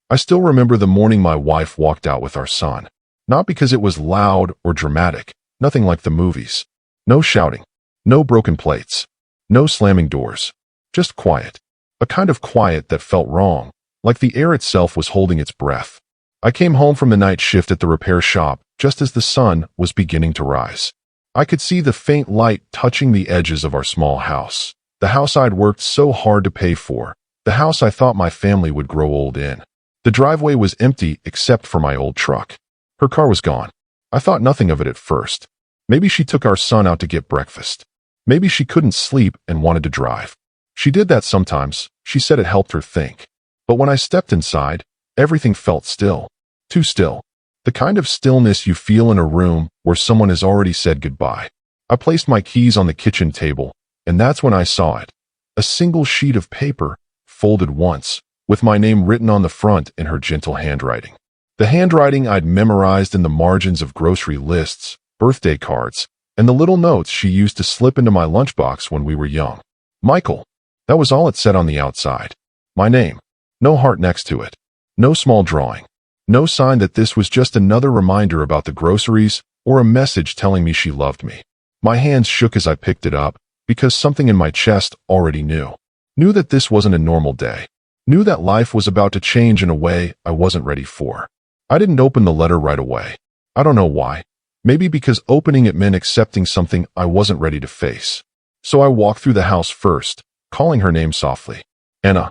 I still remember the morning my wife walked out with our son. Not because it was loud or dramatic, nothing like the movies. No shouting, no broken plates, no slamming doors. Just quiet. A kind of quiet that felt wrong, like the air itself was holding its breath. I came home from the night shift at the repair shop just as the sun was beginning to rise. I could see the faint light touching the edges of our small house. The house I'd worked so hard to pay for. The house I thought my family would grow old in. The driveway was empty except for my old truck. Her car was gone. I thought nothing of it at first. Maybe she took our son out to get breakfast. Maybe she couldn't sleep and wanted to drive. She did that sometimes. She said it helped her think. But when I stepped inside, everything felt still. Too still. The kind of stillness you feel in a room where someone has already said goodbye. I placed my keys on the kitchen table, and that's when I saw it. A single sheet of paper, folded once, with my name written on the front in her gentle handwriting. The handwriting I'd memorized in the margins of grocery lists, birthday cards, and the little notes she used to slip into my lunchbox when we were young. Michael. That was all it said on the outside. My name. No heart next to it. No small drawing. No sign that this was just another reminder about the groceries or a message telling me she loved me. My hands shook as I picked it up because something in my chest already knew. Knew that this wasn't a normal day. Knew that life was about to change in a way I wasn't ready for. I didn't open the letter right away. I don't know why. Maybe because opening it meant accepting something I wasn't ready to face. So I walked through the house first, calling her name softly. Anna.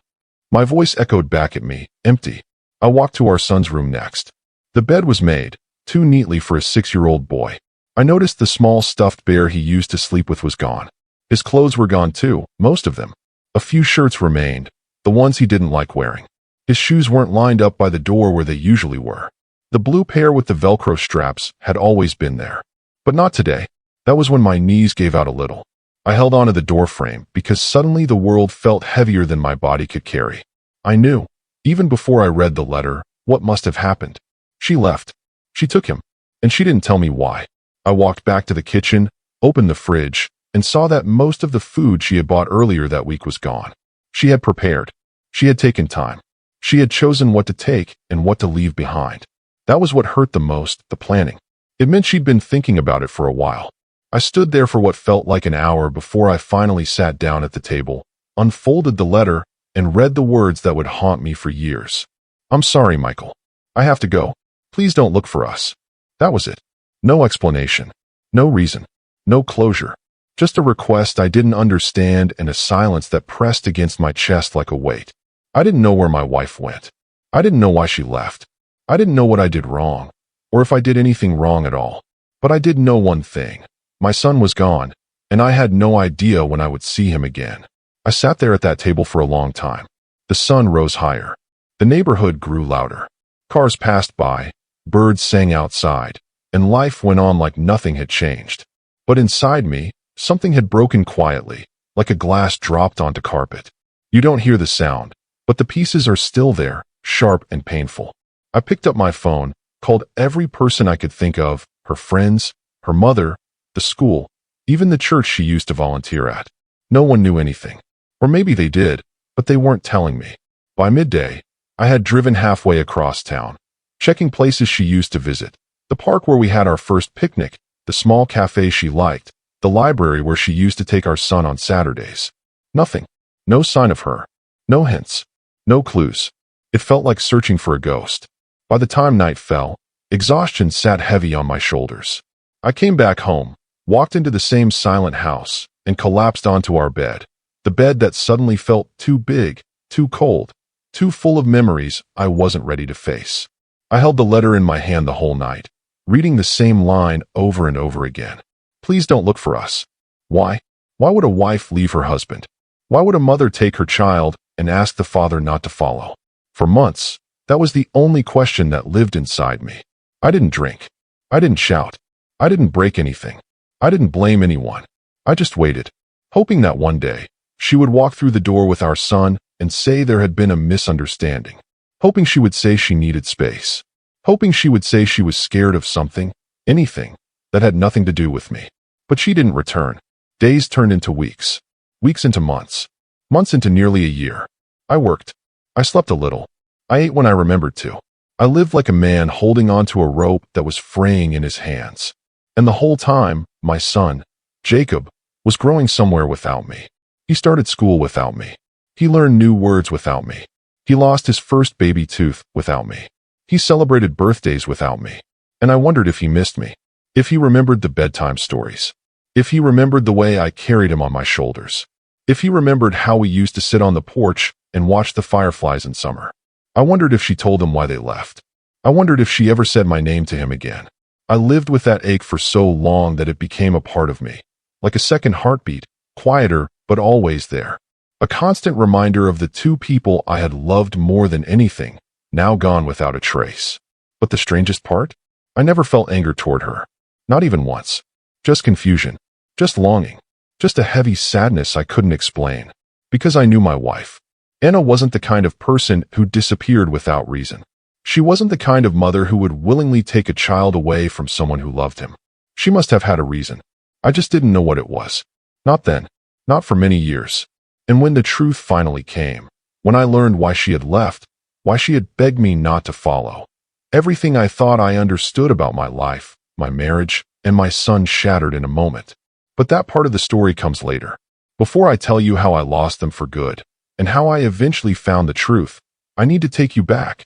My voice echoed back at me, empty. I walked to our son's room next. The bed was made, too neatly for a 6-year-old boy. I noticed the small stuffed bear he used to sleep with was gone. His clothes were gone too, most of them. A few shirts remained, the ones he didn't like wearing. His shoes weren't lined up by the door where they usually were. The blue pair with the Velcro straps had always been there. But not today. That was when my knees gave out a little. I held onto the door frame because suddenly the world felt heavier than my body could carry. I knew, even before I read the letter, what must have happened. She left. She took him. And she didn't tell me why. I walked back to the kitchen, opened the fridge, and saw that most of the food she had bought earlier that week was gone. She had prepared. She had taken time. She had chosen what to take and what to leave behind. That was what hurt the most, the planning. It meant she'd been thinking about it for a while. I stood there for what felt like an hour before I finally sat down at the table, unfolded the letter, and read the words that would haunt me for years. I'm sorry, Michael. I have to go. Please don't look for us. That was it. No explanation. No reason. No closure. Just a request I didn't understand and a silence that pressed against my chest like a weight. I didn't know where my wife went. I didn't know why she left. I didn't know what I did wrong, or if I did anything wrong at all. But I did know one thing. My son was gone, and I had no idea when I would see him again. I sat there at that table for a long time. The sun rose higher. The neighborhood grew louder. Cars passed by, birds sang outside, and life went on like nothing had changed. But inside me, something had broken quietly, like a glass dropped onto carpet. You don't hear the sound, but the pieces are still there, sharp and painful. I picked up my phone, called every person I could think of, her friends, her mother, the school, even the church she used to volunteer at. No one knew anything. Or maybe they did, but they weren't telling me. By midday, I had driven halfway across town, checking places she used to visit. The park where we had our first picnic, the small cafe she liked, the library where she used to take our son on Saturdays. Nothing. No sign of her. No hints. No clues. It felt like searching for a ghost. By the time night fell, exhaustion sat heavy on my shoulders. I came back home, walked into the same silent house, and collapsed onto our bed. The bed that suddenly felt too big, too cold, too full of memories I wasn't ready to face. I held the letter in my hand the whole night, reading the same line over and over again. Please don't look for us. Why? Why would a wife leave her husband? Why would a mother take her child and ask the father not to follow? For months, that was the only question that lived inside me. I didn't drink. I didn't shout. I didn't break anything. I didn't blame anyone. I just waited, hoping that one day, she would walk through the door with our son and say there had been a misunderstanding. Hoping she would say she needed space. Hoping she would say she was scared of something, anything, that had nothing to do with me. But she didn't return. Days turned into weeks. Weeks into months. Months into nearly a year. I worked. I slept a little. I ate when I remembered to. I lived like a man holding onto a rope that was fraying in his hands. And the whole time, my son, Jacob, was growing somewhere without me. He started school without me. He learned new words without me. He lost his first baby tooth without me. He celebrated birthdays without me. And I wondered if he missed me. If he remembered the bedtime stories. If he remembered the way I carried him on my shoulders. If he remembered how we used to sit on the porch and watch the fireflies in summer. I wondered if she told him why they left. I wondered if she ever said my name to him again. I lived with that ache for so long that it became a part of me. Like a second heartbeat, quieter, but always there. A constant reminder of the two people I had loved more than anything, now gone without a trace. But the strangest part? I never felt anger toward her. Not even once. Just confusion. Just longing. Just a heavy sadness I couldn't explain. Because I knew my wife. Anna wasn't the kind of person who disappeared without reason. She wasn't the kind of mother who would willingly take a child away from someone who loved him. She must have had a reason. I just didn't know what it was. Not then. Not for many years. And when the truth finally came, when I learned why she had left, why she had begged me not to follow, everything I thought I understood about my life, my marriage, and my son shattered in a moment. But that part of the story comes later. Before I tell you how I lost them for good, and how I eventually found the truth, I need to take you back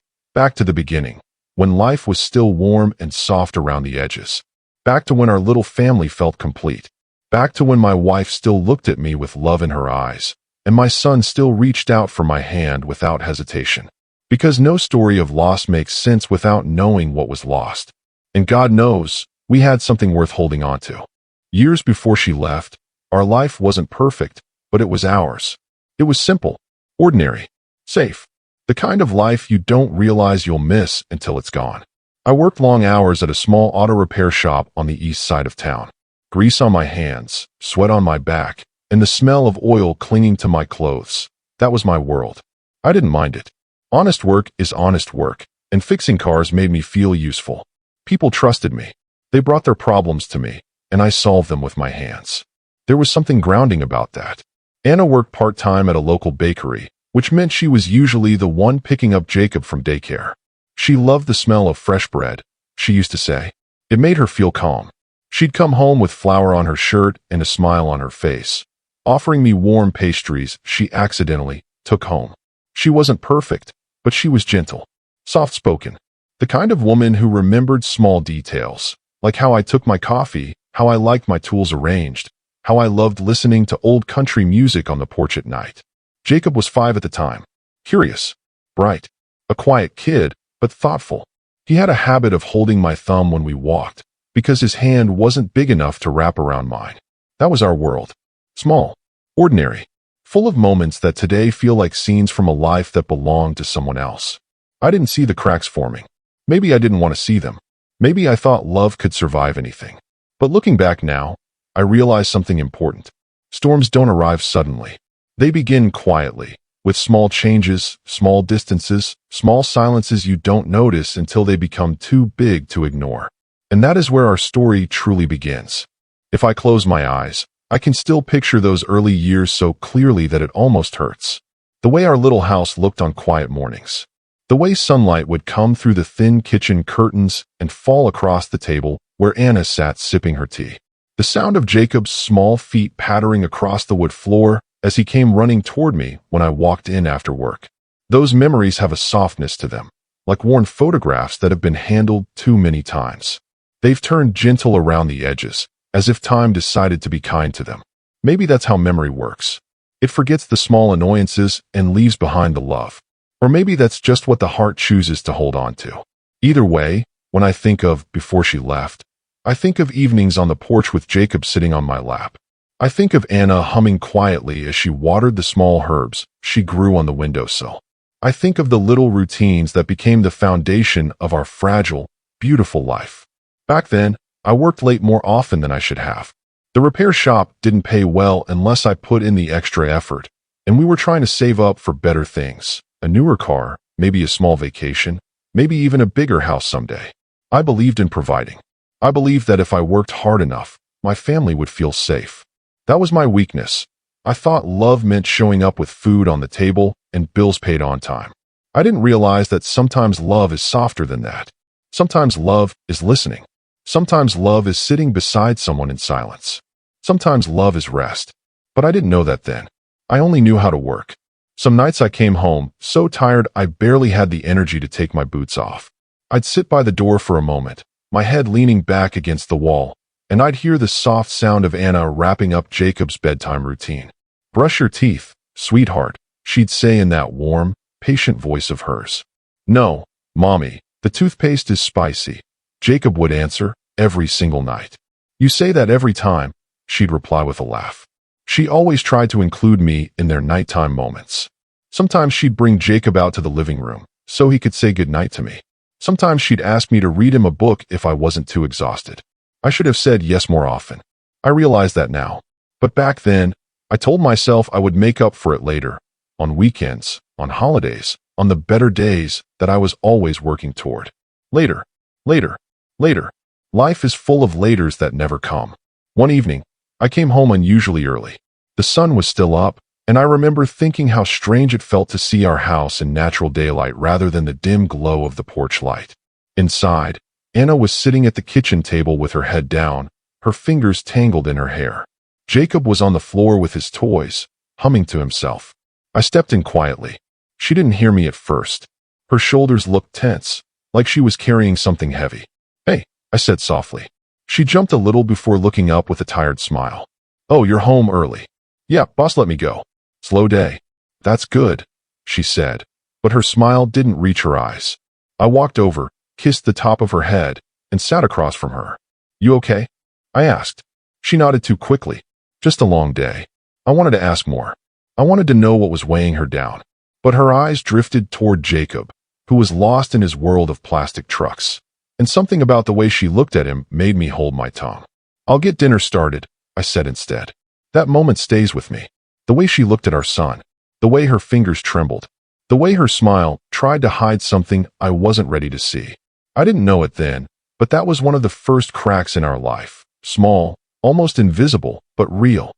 to the beginning, when life was still warm and soft around the edges. Back to when our little family felt complete. Back to when my wife still looked at me with love in her eyes, and my son still reached out for my hand without hesitation. Because no story of loss makes sense without knowing what was lost. And God knows, we had something worth holding on to. Years before she left, our life wasn't perfect, but it was ours. It was simple, ordinary, safe. The kind of life you don't realize you'll miss until it's gone. I worked long hours at a small auto repair shop on the east side of town. Grease on my hands, sweat on my back, and the smell of oil clinging to my clothes. That was my world. I didn't mind it. Honest work is honest work, and fixing cars made me feel useful. People trusted me. They brought their problems to me, and I solved them with my hands. There was something grounding about that. Anna worked part-time at a local bakery, which meant she was usually the one picking up Jacob from daycare. She loved the smell of fresh bread, she used to say. It made her feel calm. She'd come home with flour on her shirt and a smile on her face, offering me warm pastries she accidentally took home. She wasn't perfect, but she was gentle, soft-spoken, the kind of woman who remembered small details, like how I took my coffee, how I liked my tools arranged, how I loved listening to old country music on the porch at night. Jacob was 5 at the time. Curious, bright, a quiet kid, but thoughtful. He had a habit of holding my thumb when we walked, because his hand wasn't big enough to wrap around mine. That was our world. Small, ordinary, full of moments that today feel like scenes from a life that belonged to someone else. I didn't see the cracks forming. Maybe I didn't want to see them. Maybe I thought love could survive anything. But looking back now, I realize something important. Storms don't arrive suddenly. They begin quietly, with small changes, small distances, small silences you don't notice until they become too big to ignore. And that is where our story truly begins. If I close my eyes, I can still picture those early years so clearly that it almost hurts. The way our little house looked on quiet mornings. The way sunlight would come through the thin kitchen curtains and fall across the table where Anna sat sipping her tea. The sound of Jacob's small feet pattering across the wood floor as he came running toward me when I walked in after work. Those memories have a softness to them, like worn photographs that have been handled too many times. They've turned gentle around the edges, as if time decided to be kind to them. Maybe that's how memory works. It forgets the small annoyances and leaves behind the love. Or maybe that's just what the heart chooses to hold on to. Either way, when I think of before she left, I think of evenings on the porch with Jacob sitting on my lap. I think of Anna humming quietly as she watered the small herbs she grew on the windowsill. I think of the little routines that became the foundation of our fragile, beautiful life. Back then, I worked late more often than I should have. The repair shop didn't pay well unless I put in the extra effort, and we were trying to save up for better things. A newer car, maybe a small vacation, maybe even a bigger house someday. I believed in providing. I believed that if I worked hard enough, my family would feel safe. That was my weakness. I thought love meant showing up with food on the table and bills paid on time. I didn't realize that sometimes love is softer than that. Sometimes love is listening. Sometimes love is sitting beside someone in silence. Sometimes love is rest. But I didn't know that then. I only knew how to work. Some nights I came home so tired I barely had the energy to take my boots off. I'd sit by the door for a moment, my head leaning back against the wall, and I'd hear the soft sound of Anna wrapping up Jacob's bedtime routine. "Brush your teeth, sweetheart," she'd say in that warm, patient voice of hers. "No, Mommy, the toothpaste is spicy," Jacob would answer every single night. "You say that every time," she'd reply with a laugh. She always tried to include me in their nighttime moments. Sometimes she'd bring Jacob out to the living room so he could say goodnight to me. Sometimes she'd ask me to read him a book if I wasn't too exhausted. I should have said yes more often. I realize that now. But back then, I told myself I would make up for it later, on weekends, on holidays, on the better days that I was always working toward. Later, later, later. Life is full of laters that never come. One evening, I came home unusually early. The sun was still up, and I remember thinking how strange it felt to see our house in natural daylight rather than the dim glow of the porch light. Inside, Anna was sitting at the kitchen table with her head down, her fingers tangled in her hair. Jacob was on the floor with his toys, humming to himself. I stepped in quietly. She didn't hear me at first. Her shoulders looked tense, like she was carrying something heavy. "Hey," I said softly. She jumped a little before looking up with a tired smile. "Oh, you're home early." "Yeah, boss let me go." "Slow day." "That's good," she said, but her smile didn't reach her eyes. I walked over, kissed the top of her head, and sat across from her. "You okay?" I asked. She nodded too quickly. "Just a long day." I wanted to ask more. I wanted to know what was weighing her down. But her eyes drifted toward Jacob, who was lost in his world of plastic trucks. And something about the way she looked at him made me hold my tongue. "I'll get dinner started," I said instead. That moment stays with me. The way she looked at our son. The way her fingers trembled. The way her smile tried to hide something I wasn't ready to see. I didn't know it then, but that was one of the first cracks in our life. Small, almost invisible, but real.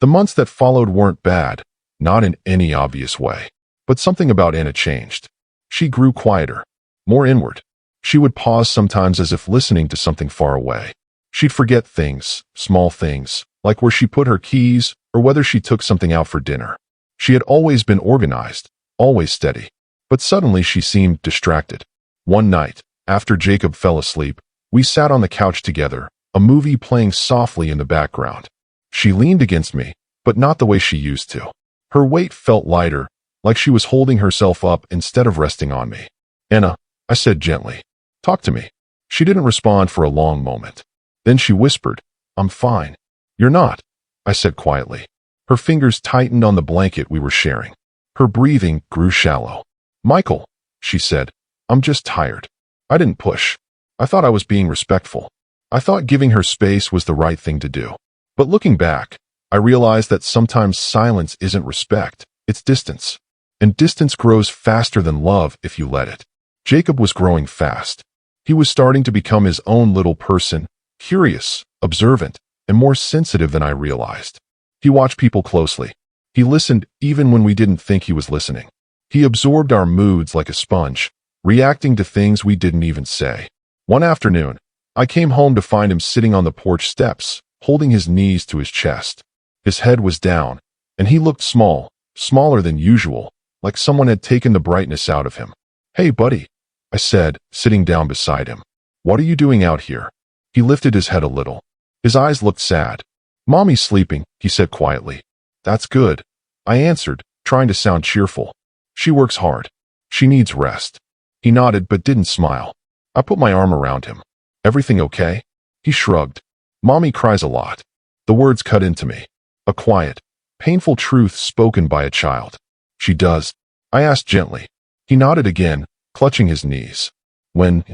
The months that followed weren't bad, not in any obvious way. But something about Anna changed. She grew quieter, more inward. She would pause sometimes as if listening to something far away. She'd forget things, small things, like where she put her keys or whether she took something out for dinner. She had always been organized, always steady. But suddenly she seemed distracted. One night, after Jacob fell asleep, we sat on the couch together, a movie playing softly in the background. She leaned against me, but not the way she used to. Her weight felt lighter, like she was holding herself up instead of resting on me. "Anna," I said gently. "Talk to me." She didn't respond for a long moment. Then she whispered, "I'm fine." "You're not," I said quietly. Her fingers tightened on the blanket we were sharing. Her breathing grew shallow. "Michael," she said, "I'm just tired." I didn't push. I thought I was being respectful. I thought giving her space was the right thing to do. But looking back, I realized that sometimes silence isn't respect, it's distance. And distance grows faster than love if you let it. Jacob was growing fast. He was starting to become his own little person, curious, observant, and more sensitive than I realized. He watched people closely. He listened even when we didn't think he was listening. He absorbed our moods like a sponge, reacting to things we didn't even say. One afternoon, I came home to find him sitting on the porch steps, holding his knees to his chest. His head was down, and he looked small, smaller than usual, like someone had taken the brightness out of him. "Hey, buddy," I said, sitting down beside him. "What are you doing out here?" He lifted his head a little. His eyes looked sad. "Mommy's sleeping," he said quietly. "That's good," I answered, trying to sound cheerful. "She works hard. She needs rest." He nodded but didn't smile. I put my arm around him. "Everything okay?" He shrugged. "Mommy cries a lot." The words cut into me. A quiet, painful truth spoken by a child. "She does?" I asked gently. He nodded again, clutching his knees. "When?"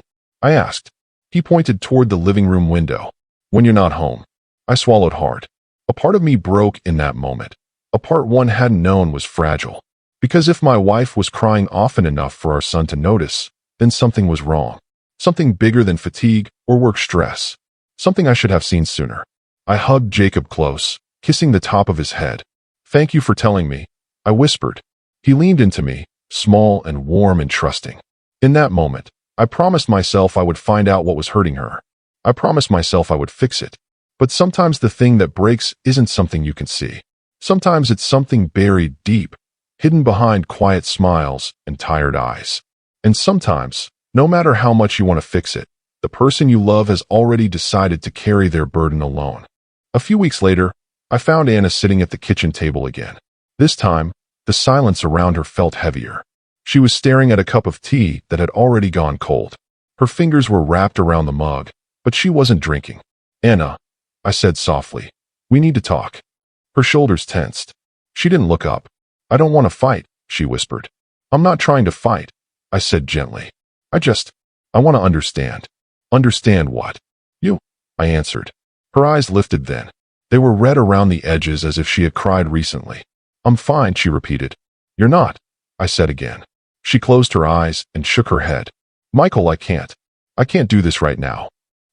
I asked. He pointed toward the living room window. "When you're not home." I swallowed hard. A part of me broke in that moment. A part one hadn't known was fragile. Because if my wife was crying often enough for our son to notice, then something was wrong. Something bigger than fatigue or work stress. Something I should have seen sooner. I hugged Jacob close, kissing the top of his head. "Thank you for telling me," I whispered. He leaned into me, small and warm and trusting. In that moment, I promised myself I would find out what was hurting her. I promised myself I would fix it. But sometimes the thing that breaks isn't something you can see. Sometimes it's something buried deep, hidden behind quiet smiles and tired eyes. And sometimes, no matter how much you want to fix it, the person you love has already decided to carry their burden alone. A few weeks later, I found Anna sitting at the kitchen table again. This time, the silence around her felt heavier. She was staring at a cup of tea that had already gone cold. Her fingers were wrapped around the mug, but she wasn't drinking. "Anna," I said softly, "we need to talk." Her shoulders tensed. She didn't look up. "I don't want to fight," she whispered. "I'm not trying to fight," I said gently. I want to understand." "Understand what?" "You," I answered. Her eyes lifted then. They were red around the edges as if she had cried recently. "I'm fine," she repeated. "You're not," I said again. She closed her eyes and shook her head. "Michael, I can't. I can't do this right now."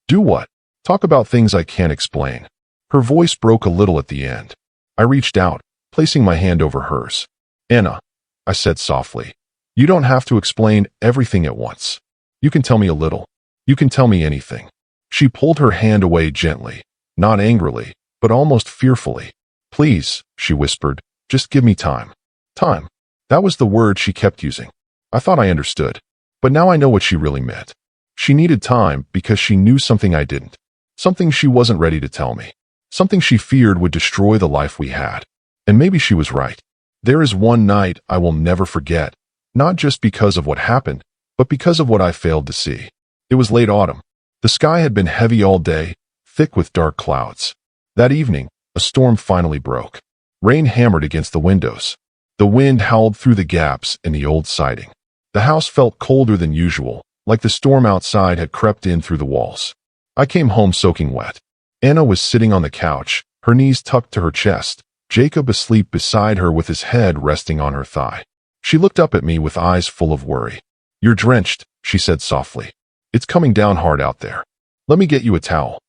"Do what?" "Talk about things I can't explain." Her voice broke a little at the end. I reached out, placing my hand over hers. "Anna," I said softly, "you don't have to explain everything at once. You can tell me a little. You can tell me anything." She pulled her hand away gently, not angrily, but almost fearfully. "Please," she whispered, "just give me time." Time. That was the word she kept using. I thought I understood, but now I know what she really meant. She needed time because she knew something I didn't. Something she wasn't ready to tell me. Something she feared would destroy the life we had. And maybe she was right. There is one night I will never forget, not just because of what happened, but because of what I failed to see. It was late autumn. The sky had been heavy all day, thick with dark clouds. That evening, a storm finally broke. Rain hammered against the windows. The wind howled through the gaps in the old siding. The house felt colder than usual, like the storm outside had crept in through the walls. I came home soaking wet. Anna was sitting on the couch, her knees tucked to her chest, Jacob asleep beside her with his head resting on her thigh. She looked up at me with eyes full of worry. "You're drenched," she said softly. "It's coming down hard out there. Let me get you a towel."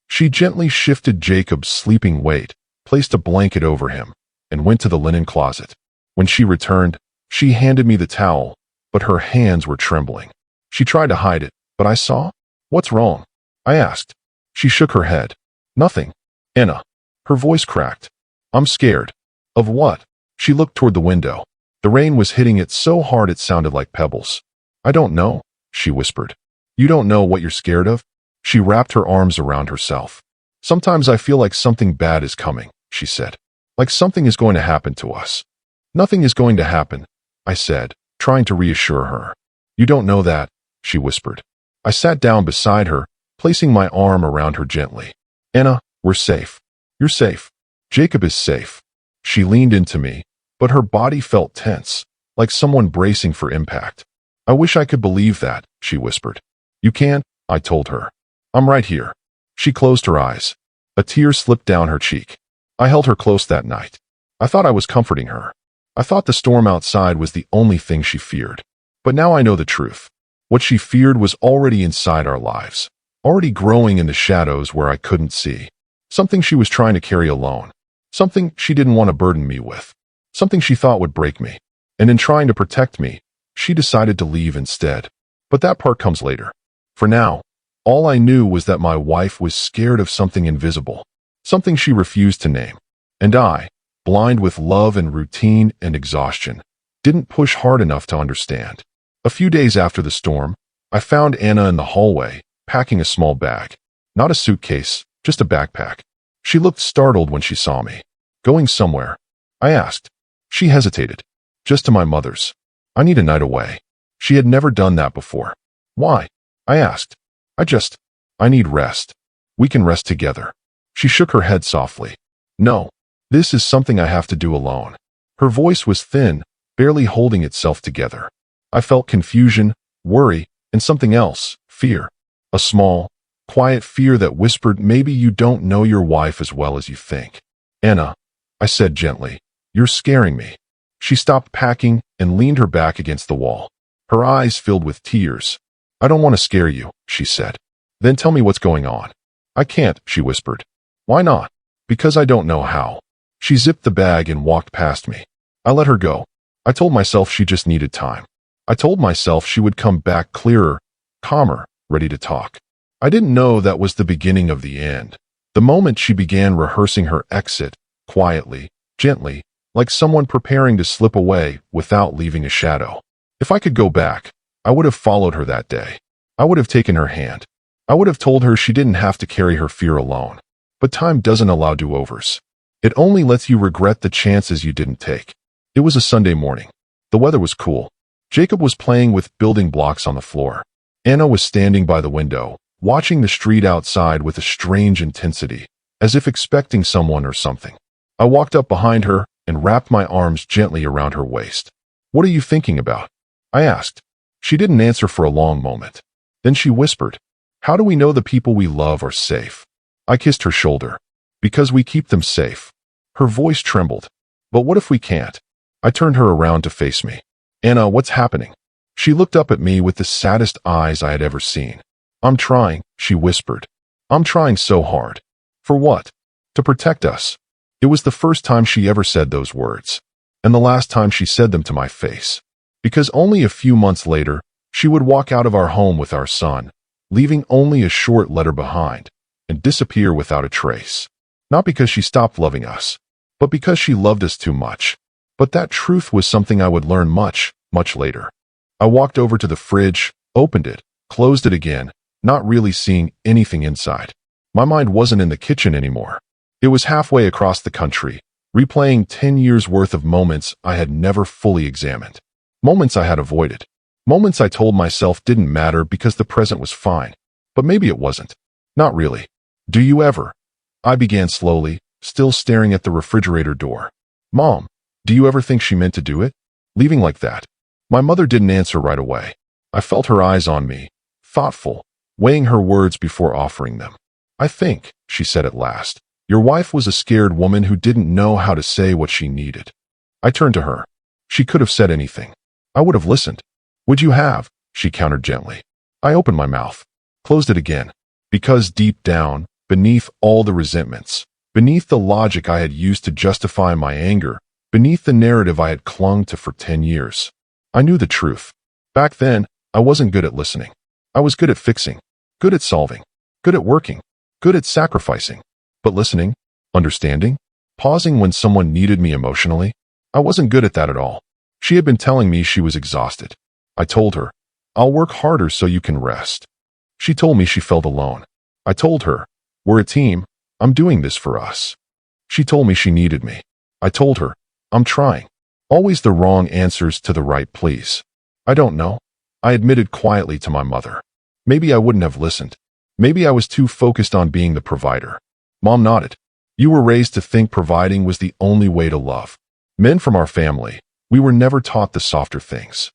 She gently shifted Jacob's sleeping weight, placed a blanket over him, and went to the linen closet. When she returned, she handed me the towel, but her hands were trembling. She tried to hide it, but I saw. "What's wrong?" I asked. She shook her head. "Nothing." "Anna." Her voice cracked. "I'm scared." "Of what?" She looked toward the window. The rain was hitting it so hard it sounded like pebbles. "I don't know," she whispered. "You don't know what you're scared of?" She wrapped her arms around herself. "Sometimes I feel like something bad is coming," she said. "Like something is going to happen to us." "Nothing is going to happen," I said, trying to reassure her. "You don't know that," she whispered. I sat down beside her, placing my arm around her gently. "Anna, we're safe. You're safe. Jacob is safe." She leaned into me, but her body felt tense, like someone bracing for impact. "I wish I could believe that," she whispered. "You can't," I told her. "I'm right here." She closed her eyes. A tear slipped down her cheek. I held her close that night. I thought I was comforting her. I thought the storm outside was the only thing she feared. But now I know the truth. What she feared was already inside our lives, already growing in the shadows where I couldn't see. Something she was trying to carry alone. Something she didn't want to burden me with. Something she thought would break me. And in trying to protect me, she decided to leave instead. But that part comes later. For now, all I knew was that my wife was scared of something invisible, something she refused to name. And I, blind with love and routine and exhaustion, didn't push hard enough to understand. A few days after the storm, I found Anna in the hallway, packing a small bag. Not a suitcase, just a backpack. She looked startled when she saw me. "Going somewhere?" I asked. She hesitated. "Just to my mother's. I need a night away." She had never done that before. "Why?" I asked. I need rest. We can rest together." She shook her head softly. "No. This is something I have to do alone." Her voice was thin, barely holding itself together. I felt confusion, worry, and something else, fear. A small, quiet fear that whispered, "Maybe you don't know your wife as well as you think." "Anna," I said gently, "you're scaring me." She stopped packing and leaned her back against the wall. Her eyes filled with tears. "I don't want to scare you," she said. "Then tell me what's going on." "I can't," she whispered. "Why not?" "Because I don't know how." She zipped the bag and walked past me. I let her go. I told myself she just needed time. I told myself she would come back clearer, calmer, ready to talk. I didn't know that was the beginning of the end. The moment she began rehearsing her exit, quietly, gently, like someone preparing to slip away without leaving a shadow. If I could go back, I would have followed her that day. I would have taken her hand. I would have told her she didn't have to carry her fear alone. But time doesn't allow do-overs. It only lets you regret the chances you didn't take. It was a Sunday morning. The weather was cool. Jacob was playing with building blocks on the floor. Anna was standing by the window, watching the street outside with a strange intensity, as if expecting someone or something. I walked up behind her and wrapped my arms gently around her waist. "What are you thinking about?" I asked. She didn't answer for a long moment. Then she whispered, "How do we know the people we love are safe?" I kissed her shoulder. "Because we keep them safe." Her voice trembled. "But what if we can't?" I turned her around to face me. "Anna, what's happening?" She looked up at me with the saddest eyes I had ever seen. "I'm trying," she whispered. "I'm trying so hard." "For what?" "To protect us." It was the first time she ever said those words, and the last time she said them to my face. Because only a few months later, she would walk out of our home with our son, leaving only a short letter behind, and disappear without a trace. Not because she stopped loving us, but because she loved us too much. But that truth was something I would learn much, much later. I walked over to the fridge, opened it, closed it again, not really seeing anything inside. My mind wasn't in the kitchen anymore. It was halfway across the country, replaying 10 years' worth of moments I had never fully examined. Moments I had avoided. Moments I told myself didn't matter because the present was fine. But maybe it wasn't. Not really. "Do you ever?" I began slowly, still staring at the refrigerator door. "Mom, do you ever think she meant to do it? Leaving like that?" My mother didn't answer right away. I felt her eyes on me, thoughtful, weighing her words before offering them. "I think," she said at last, "your wife was a scared woman who didn't know how to say what she needed." I turned to her. She could have said anything. I would have listened. "Would you have?" she countered gently. I opened my mouth, closed it again, because deep down, beneath all the resentments, beneath the logic I had used to justify my anger, beneath the narrative I had clung to for 10 years, I knew the truth. Back then, I wasn't good at listening. I was good at fixing, good at solving, good at working, good at sacrificing. But listening, understanding, pausing when someone needed me emotionally, I wasn't good at that at all. She had been telling me she was exhausted. I told her, "I'll work harder so you can rest." She told me she felt alone. I told her, "We're a team. I'm doing this for us." She told me she needed me. I told her, "I'm trying." Always the wrong answers to the right pleas. "I don't know," I admitted quietly to my mother. Maybe I wouldn't have listened. Maybe I was too focused on being the provider. Mom nodded. "You were raised to think providing was the only way to love. Men from our family, we were never taught the softer things."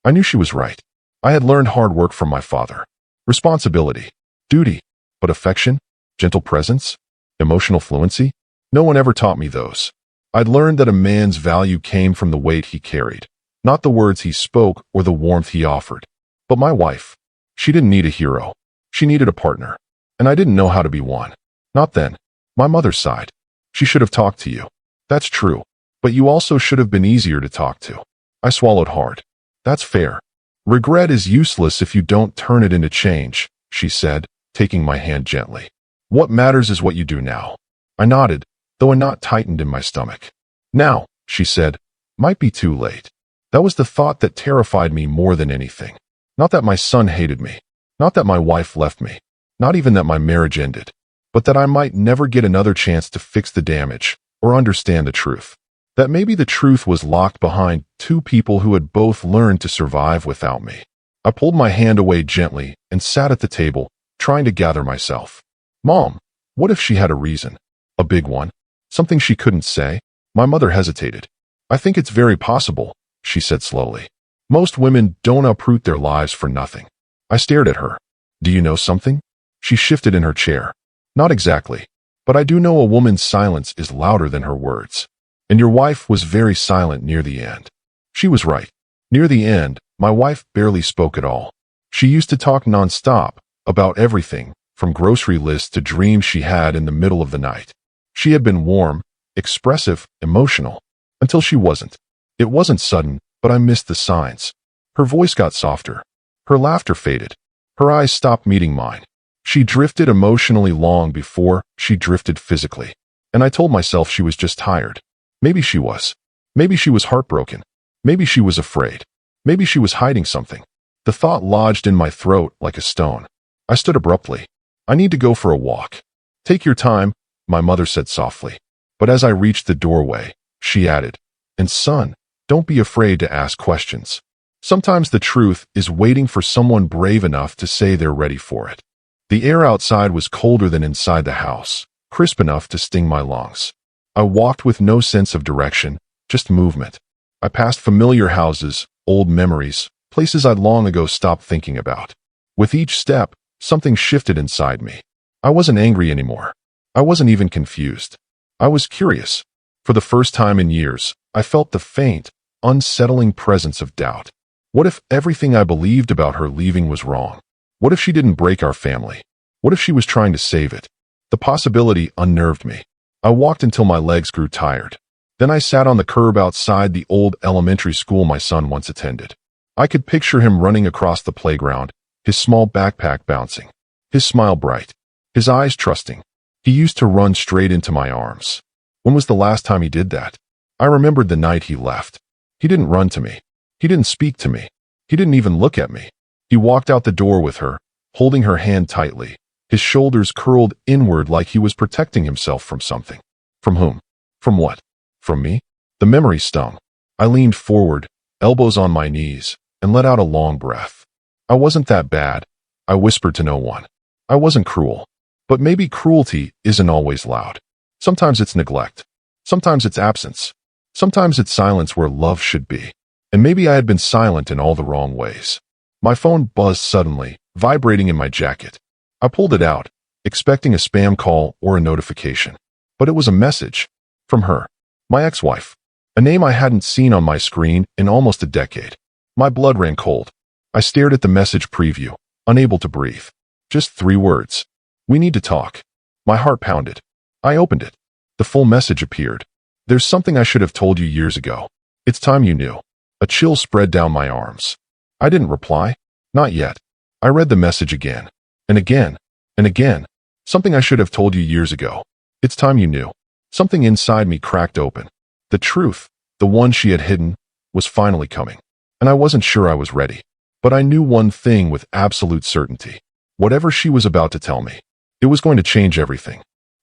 I knew she was right. I had learned hard work from my father. Responsibility, duty, but affection, gentle presence, emotional fluency? No one ever taught me those. I'd learned that a man's value came from the weight he carried, not the words he spoke or the warmth he offered. But my wife, she didn't need a hero. She needed a partner. And I didn't know how to be one. Not then. My mother sighed. "She should have talked to you." "That's true. But you also should have been easier to talk to." I swallowed hard. "That's fair. Regret is useless if you don't turn it into change," she said, taking my hand gently. "What matters is what you do now." I nodded, though a knot tightened in my stomach. "Now," she said, "might be too late." That was the thought that terrified me more than anything. Not that my son hated me. Not that my wife left me. Not even that my marriage ended. But that I might never get another chance to fix the damage or understand the truth. That maybe the truth was locked behind two people who had both learned to survive without me. I pulled my hand away gently and sat at the table, trying to gather myself. "Mom, what if she had a reason? A big one? Something she couldn't say?" My mother hesitated. "I think it's very possible," she said slowly. "Most women don't uproot their lives for nothing." I stared at her. "Do you know something?" She shifted in her chair. "Not exactly, but I do know a woman's silence is louder than her words. And your wife was very silent near the end." She was right. Near the end, my wife barely spoke at all. She used to talk nonstop, about everything, from grocery lists to dreams she had in the middle of the night. She had been warm, expressive, emotional, until she wasn't. It wasn't sudden, but I missed the signs. Her voice got softer. Her laughter faded. Her eyes stopped meeting mine. She drifted emotionally long before she drifted physically. And I told myself she was just tired. Maybe she was. Maybe she was heartbroken. Maybe she was afraid. Maybe she was hiding something. The thought lodged in my throat like a stone. I stood abruptly. I need to go for a walk. Take your time, my mother said softly. But as I reached the doorway, she added, and son, don't be afraid to ask questions. Sometimes the truth is waiting for someone brave enough to say they're ready for it. The air outside was colder than inside the house, crisp enough to sting my lungs. I walked with no sense of direction, just movement. I passed familiar houses, old memories, places I'd long ago stopped thinking about. With each step, something shifted inside me. I wasn't angry anymore. I wasn't even confused. I was curious. For the first time in years, I felt the faint, unsettling presence of doubt. What if everything I believed about her leaving was wrong? What if she didn't break our family? What if she was trying to save it? The possibility unnerved me. I walked until my legs grew tired. Then I sat on the curb outside the old elementary school my son once attended. I could picture him running across the playground, his small backpack bouncing, his smile bright, his eyes trusting. He used to run straight into my arms. When was the last time he did that? I remembered the night he left. He didn't run to me. He didn't speak to me. He didn't even look at me. He walked out the door with her, holding her hand tightly, his shoulders curled inward like he was protecting himself from something. From whom? From what? From me? The memory stung. I leaned forward, elbows on my knees, and let out a long breath. I wasn't that bad, I whispered to no one. I wasn't cruel. But maybe cruelty isn't always loud. Sometimes it's neglect. Sometimes it's absence. Sometimes it's silence where love should be. And maybe I had been silent in all the wrong ways. My phone buzzed suddenly, vibrating in my jacket. I pulled it out, expecting a spam call or a notification. But it was a message. From her. My ex-wife. A name I hadn't seen on my screen in almost a decade. My blood ran cold. I stared at the message preview, unable to breathe. Just 3 words. We need to talk. My heart pounded. I opened it. The full message appeared. There's something I should have told you years ago. It's time you knew. A chill spread down my arms. I didn't reply. Not yet. I read the message again. And again. And again. Something I should have told you years ago. It's time you knew. Something inside me cracked open. The truth, the one she had hidden, was finally coming. And I wasn't sure I was ready. But I knew one thing with absolute certainty. Whatever she was about to tell me, it was going to change everything.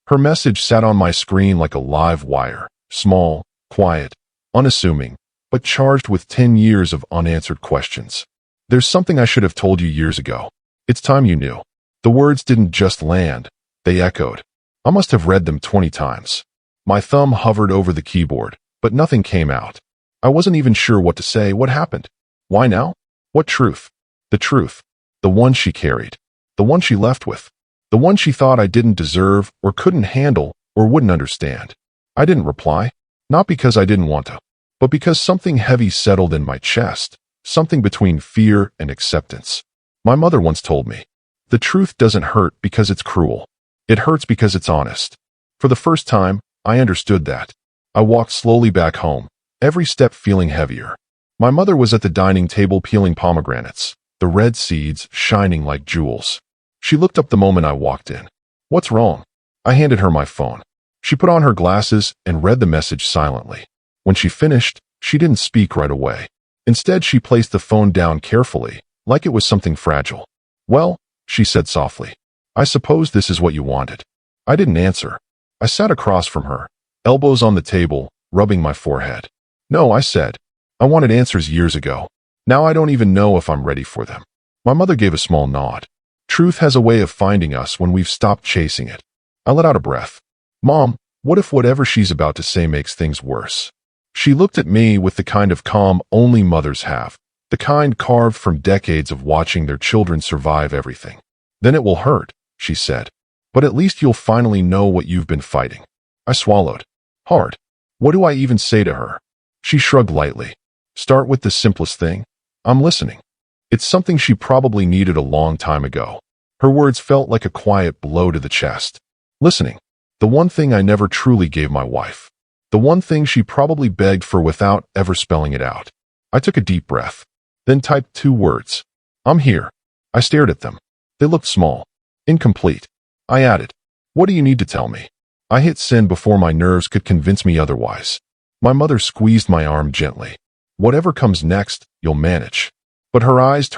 Her message sat on my screen like a live wire, small, quiet, unassuming, but charged with 10 years of unanswered questions. There's something I should have told you years ago. It's time you knew. The words didn't just land, they echoed. I must have read them 20 times. My thumb hovered over the keyboard, but nothing came out. I wasn't even sure what to say. What happened? Why now? What truth? The truth. The one she carried. The one she left with. The one she thought I didn't deserve or couldn't handle or wouldn't understand. I didn't reply, not because I didn't want to, but because something heavy settled in my chest, something between fear and acceptance. My mother once told me, the truth doesn't hurt because it's cruel. It hurts because it's honest. For the first time, I understood that. I walked slowly back home, every step feeling heavier. My mother was at the dining table peeling pomegranates, the red seeds shining like jewels. She looked up the moment I walked in. What's wrong? I handed her my phone. She put on her glasses and read the message silently. When she finished, she didn't speak right away. Instead, she placed the phone down carefully, like it was something fragile. Well, she said softly, I suppose this is what you wanted. I didn't answer. I sat across from her, elbows on the table, rubbing my forehead. No, I said. I wanted answers years ago. Now I don't even know if I'm ready for them. My mother gave a small nod. Truth has a way of finding us when we've stopped chasing it. I let out a breath. Mom, what if whatever she's about to say makes things worse? She looked at me with the kind of calm only mothers have, the kind carved from decades of watching their children survive everything. Then it will hurt, she said. But at least you'll finally know what you've been fighting. I swallowed. Hard. What do I even say to her? She shrugged lightly. Start with the simplest thing. I'm listening. It's something she probably needed a long time ago. Her words felt like a quiet blow to the chest. Listening. The one thing I never truly gave my wife. The one thing she probably begged for without ever spelling it out. I took a deep breath, then typed 2 words. I'm here. I stared at them. They looked small, incomplete. I added, what do you need to tell me? I hit send before my nerves could convince me otherwise. My mother squeezed my arm gently. Whatever comes next, you'll manage. But her eyes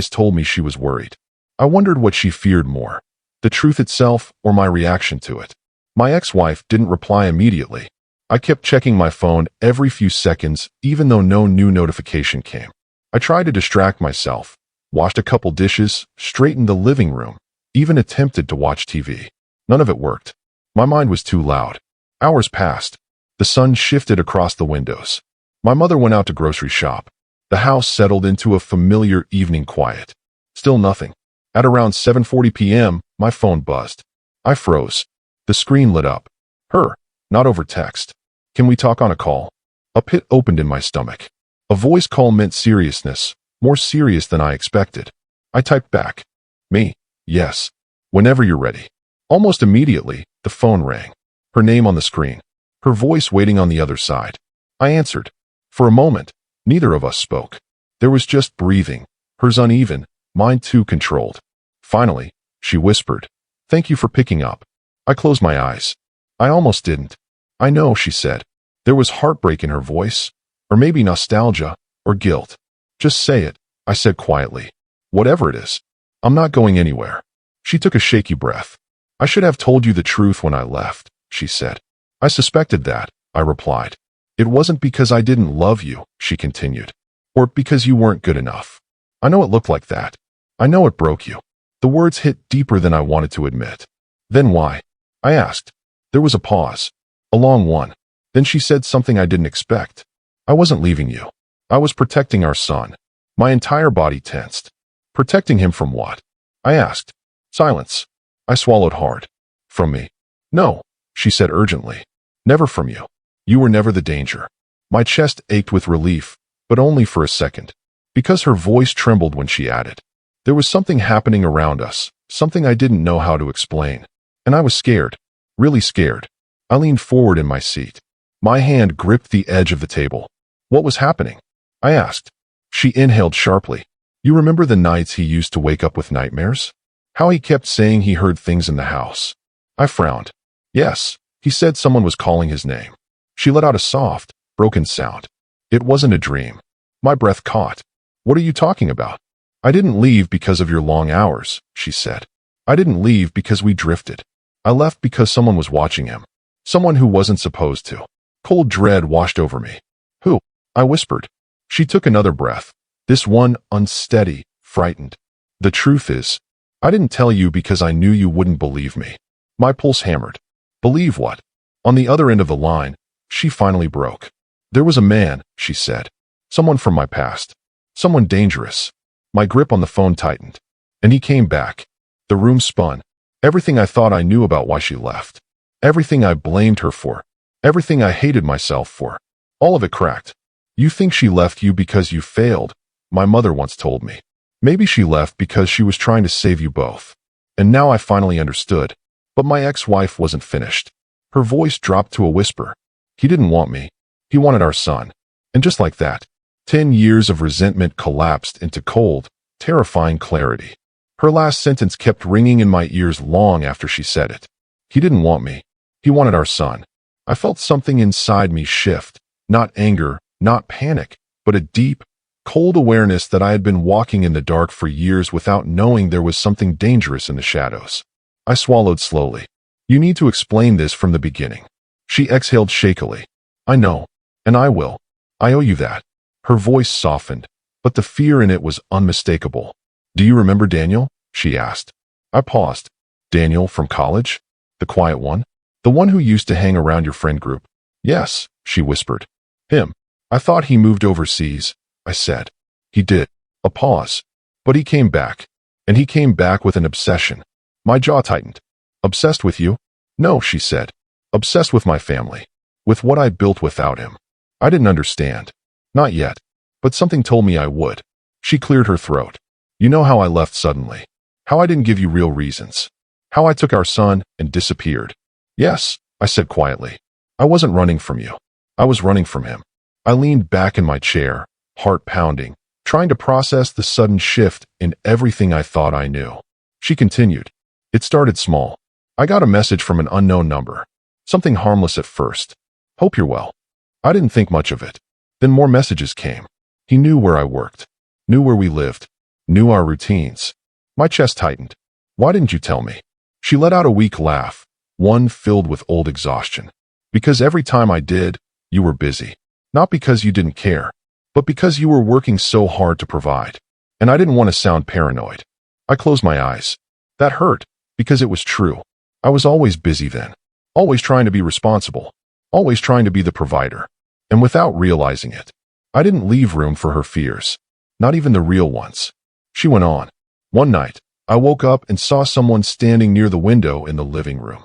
told me she was worried. I wondered what she feared more, the truth itself or my reaction to it. My ex-wife didn't reply immediately. I kept checking my phone every few seconds, even though no new notification came. I tried to distract myself, washed a couple dishes, straightened the living room, even attempted to watch TV. None of it worked. My mind was too loud. Hours passed. The sun shifted across the windows. My mother went out to grocery shop. The house settled into a familiar evening quiet. Still nothing. At around 7:40 p.m., my phone buzzed. I froze. The screen lit up. Her, not over text. Can we talk on a call? A pit opened in my stomach. A voice call meant seriousness, more serious than I expected. I typed back. Me, yes. Whenever you're ready. Almost immediately, the phone rang. Her name on the screen. Her voice waiting on the other side. I answered. For a moment, neither of us spoke. There was just breathing, hers uneven, mine too controlled. Finally, she whispered, thank you for picking up. I closed my eyes. I almost didn't. I know, she said. There was heartbreak in her voice, or maybe nostalgia, or guilt. Just say it, I said quietly. Whatever it is. I'm not going anywhere. She took a shaky breath. I should have told you the truth when I left, she said. I suspected that, I replied. It wasn't because I didn't love you, she continued, or because you weren't good enough. I know it looked like that. I know it broke you. The words hit deeper than I wanted to admit. Then why? I asked. There was a pause. A long one. Then she said something I didn't expect. I wasn't leaving you. I was protecting our son. My entire body tensed. Protecting him from what? I asked. Silence. I swallowed hard. From me? No, she said urgently. Never from you. You were never the danger. My chest ached with relief, but only for a second, because her voice trembled when she added. There was something happening around us, something I didn't know how to explain. And I was scared. Really scared. I leaned forward in my seat. My hand gripped the edge of the table. What was happening? I asked. She inhaled sharply. You remember the nights he used to wake up with nightmares? How he kept saying he heard things in the house. I frowned. Yes, he said someone was calling his name. She let out a soft, broken sound. It wasn't a dream. My breath caught. What are you talking about? I didn't leave because of your long hours, she said. I didn't leave because we drifted. I left because someone was watching him. Someone who wasn't supposed to. Cold dread washed over me. Who? I whispered. She took another breath. This one unsteady, frightened. The truth is, I didn't tell you because I knew you wouldn't believe me. My pulse hammered. Believe what? On the other end of the line, she finally broke. There was a man, she said. Someone from my past. Someone dangerous. My grip on the phone tightened. And he came back. The room spun. Everything I thought I knew about why she left. Everything I blamed her for. Everything I hated myself for. All of it cracked. You think she left you because you failed, my mother once told me. Maybe she left because she was trying to save you both. And now I finally understood. But my ex-wife wasn't finished. Her voice dropped to a whisper. He didn't want me. He wanted our son. And just like that, 10 years of resentment collapsed into cold, terrifying clarity. Her last sentence kept ringing in my ears long after she said it. He didn't want me. He wanted our son. I felt something inside me shift. Not anger, not panic, but a deep, cold awareness that I had been walking in the dark for years without knowing there was something dangerous in the shadows. I swallowed slowly. You need to explain this from the beginning. She exhaled shakily. I know. And I will. I owe you that. Her voice softened, but the fear in it was unmistakable. Do you remember Daniel? She asked. I paused. Daniel from college? The quiet one? The one who used to hang around your friend group? Yes, she whispered. Him. I thought he moved overseas, I said. He did. A pause. But he came back. And he came back with an obsession. My jaw tightened. Obsessed with you? No, she said. Obsessed with my family. With what I built without him. I didn't understand. Not yet. But something told me I would. She cleared her throat. You know how I left suddenly. How I didn't give you real reasons. How I took our son and disappeared. Yes, I said quietly. I wasn't running from you. I was running from him. I leaned back in my chair, heart pounding, trying to process the sudden shift in everything I thought I knew. She continued. It started small. I got a message from an unknown number. Something harmless at first. Hope you're well. I didn't think much of it. Then more messages came. He knew where I worked, knew where we lived, knew our routines. My chest tightened. Why didn't you tell me? She let out a weak laugh, one filled with old exhaustion. Because every time I did, you were busy. Not because you didn't care, but because you were working so hard to provide. And I didn't want to sound paranoid. I closed my eyes. That hurt, because it was true. I was always busy then. Always trying to be responsible. Always trying to be the provider. And without realizing it, I didn't leave room for her fears. Not even the real ones. She went on. One night, I woke up and saw someone standing near the window in the living room.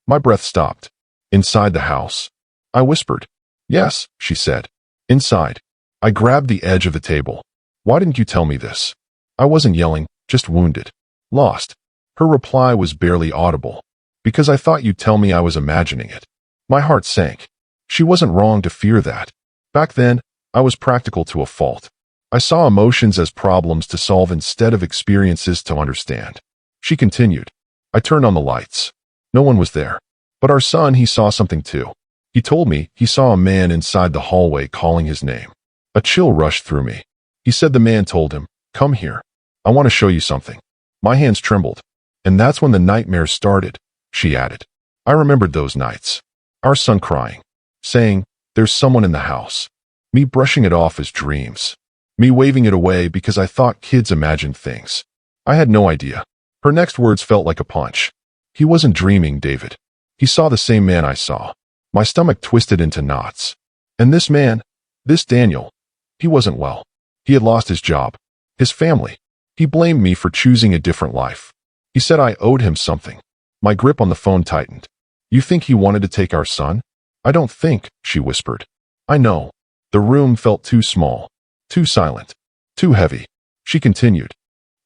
My breath stopped. Inside the house. I whispered. Yes, she said. Inside. I grabbed the edge of the table. Why didn't you tell me this? I wasn't yelling, just wounded. Lost. Her reply was barely audible. Because I thought you'd tell me I was imagining it. My heart sank. She wasn't wrong to fear that. Back then, I was practical to a fault. I saw emotions as problems to solve instead of experiences to understand. She continued. I turned on the lights. No one was there. But our son, he saw something too. He told me he saw a man inside the hallway calling his name. A chill rushed through me. He said the man told him, come here. I want to show you something. My hands trembled. And that's when the nightmares started, she added. I remembered those nights. Our son crying. Saying, there's someone in the house. Me brushing it off as dreams. Me waving it away because I thought kids imagined things. I had no idea. Her next words felt like a punch. He wasn't dreaming, David. He saw the same man I saw. My stomach twisted into knots. And this man, this Daniel, he wasn't well. He had lost his job, his family. He blamed me for choosing a different life. He said I owed him something. My grip on the phone tightened. You think he wanted to take our son? I don't think, she whispered. I know. The room felt too small, too silent, too heavy. She continued.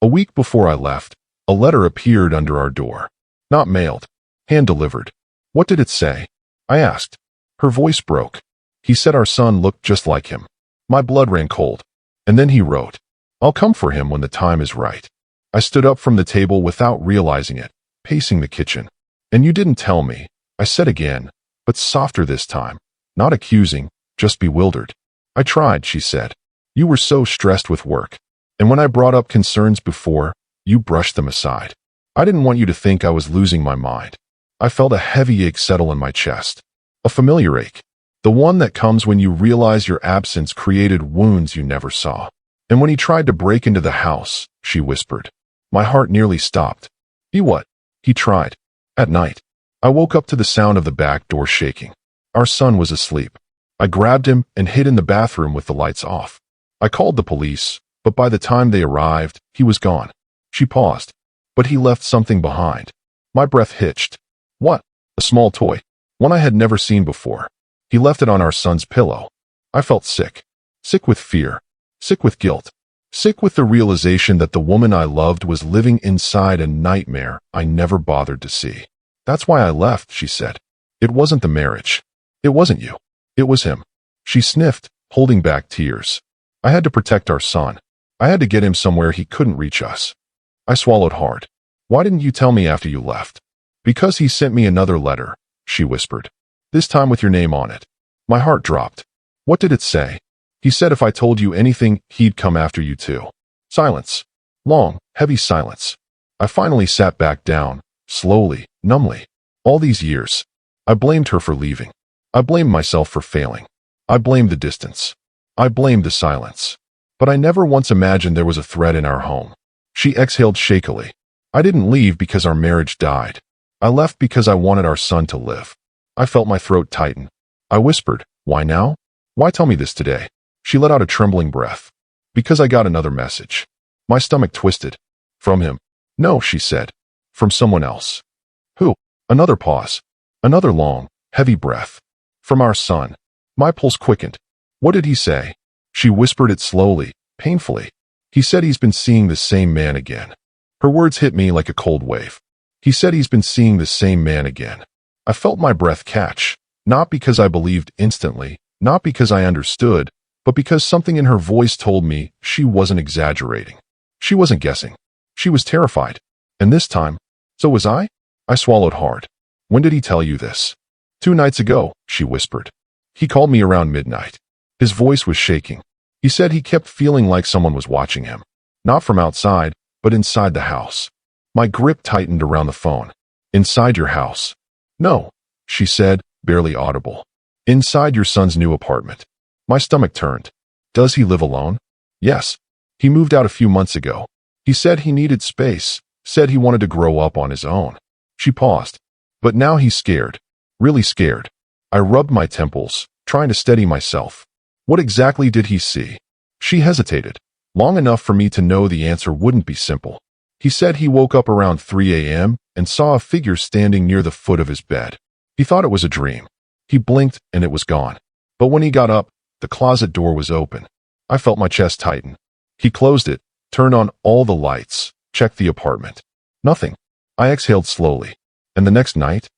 A week before I left, a letter appeared under our door. Not mailed, hand-delivered. What did it say? I asked. Her voice broke. He said our son looked just like him. My blood ran cold. And then he wrote, I'll come for him when the time is right. I stood up from the table without realizing it, pacing the kitchen. And you didn't tell me, I said again, but softer this time. Not accusing, just bewildered. I tried, she said. You were so stressed with work. And when I brought up concerns before, you brushed them aside. I didn't want you to think I was losing my mind. I felt a heavy ache settle in my chest. A familiar ache. The one that comes when you realize your absence created wounds you never saw. And when he tried to break into the house, she whispered. My heart nearly stopped. He what? He tried. At night. I woke up to the sound of the back door shaking. Our son was asleep. I grabbed him and hid in the bathroom with the lights off. I called the police, but by the time they arrived, he was gone. She paused. But he left something behind. My breath hitched. What? A small toy. One I had never seen before. He left it on our son's pillow. I felt sick. Sick with fear. Sick with guilt. Sick with the realization that the woman I loved was living inside a nightmare I never bothered to see. That's why I left, she said. It wasn't the marriage. It wasn't you. It was him. She sniffed, holding back tears. I had to protect our son. I had to get him somewhere he couldn't reach us. I swallowed hard. Why didn't you tell me after you left? Because he sent me another letter, she whispered. This time with your name on it. My heart dropped. What did it say? He said if I told you anything, he'd come after you too. Silence. Long, heavy silence. I finally sat back down, slowly, numbly. All these years, I blamed her for leaving. I blamed myself for failing. I blamed the distance. I blamed the silence. But I never once imagined there was a threat in our home. She exhaled shakily. I didn't leave because our marriage died. I left because I wanted our son to live. I felt my throat tighten. I whispered, why now? Why tell me this today? She let out a trembling breath. Because I got another message. My stomach twisted. From him. No, she said. From someone else. Who? Another pause. Another long, heavy breath. From our son. My pulse quickened. What did he say? She whispered it slowly, painfully. He said he's been seeing the same man again. Her words hit me like a cold wave. He said he's been seeing the same man again. I felt my breath catch. Not because I believed instantly, not because I understood, but because something in her voice told me she wasn't exaggerating. She wasn't guessing. She was terrified. And this time, so was I? I swallowed hard. When did he tell you this? 2 nights ago, she whispered. He called me around midnight. His voice was shaking. He said he kept feeling like someone was watching him. Not from outside, but inside the house. My grip tightened around the phone. Inside your house. No, she said, barely audible. Inside your son's new apartment. My stomach turned. Does he live alone? Yes. He moved out a few months ago. He said he needed space, said he wanted to grow up on his own. She paused. But now he's scared. Really scared. I rubbed my temples, trying to steady myself. What exactly did he see? She hesitated, long enough for me to know the answer wouldn't be simple. He said he woke up around 3 a.m. and saw a figure standing near the foot of his bed. He thought it was a dream. He blinked and it was gone. But when he got up, the closet door was open. I felt my chest tighten. He closed it, turned on all the lights, checked the apartment. Nothing. I exhaled slowly. And the next night,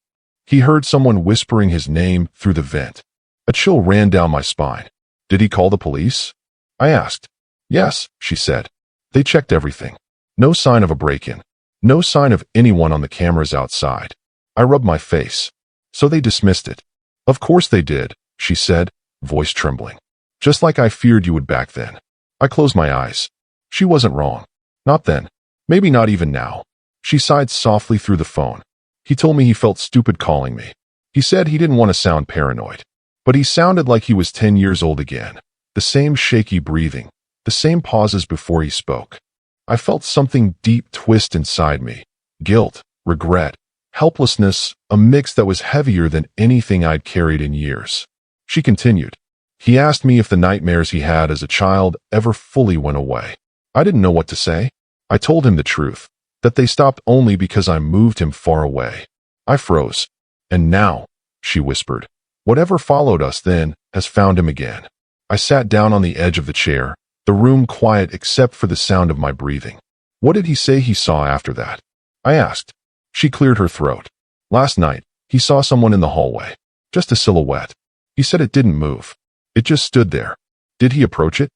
he heard someone whispering his name through the vent. A chill ran down my spine. Did he call the police? I asked. Yes, she said. They checked everything. No sign of a break-in. No sign of anyone on the cameras outside. I rubbed my face. So they dismissed it. Of course they did, she said, voice trembling. Just like I feared you would back then. I closed my eyes. She wasn't wrong. Not then. Maybe not even now. She sighed softly through the phone. He told me he felt stupid calling me. He said he didn't want to sound paranoid. But he sounded like he was 10 years old again. The same shaky breathing. The same pauses before he spoke. I felt something deep twist inside me. Guilt, regret, helplessness, a mix that was heavier than anything I'd carried in years. She continued. He asked me if the nightmares he had as a child ever fully went away. I didn't know what to say. I told him the truth, that they stopped only because I moved him far away. I froze. And now, she whispered, whatever followed us then has found him again. I sat down on the edge of the chair, the room quiet except for the sound of my breathing. What did he say he saw after that? I asked. She cleared her throat. Last night, he saw someone in the hallway. Just a silhouette. He said it didn't move. It just stood there. Did he approach it?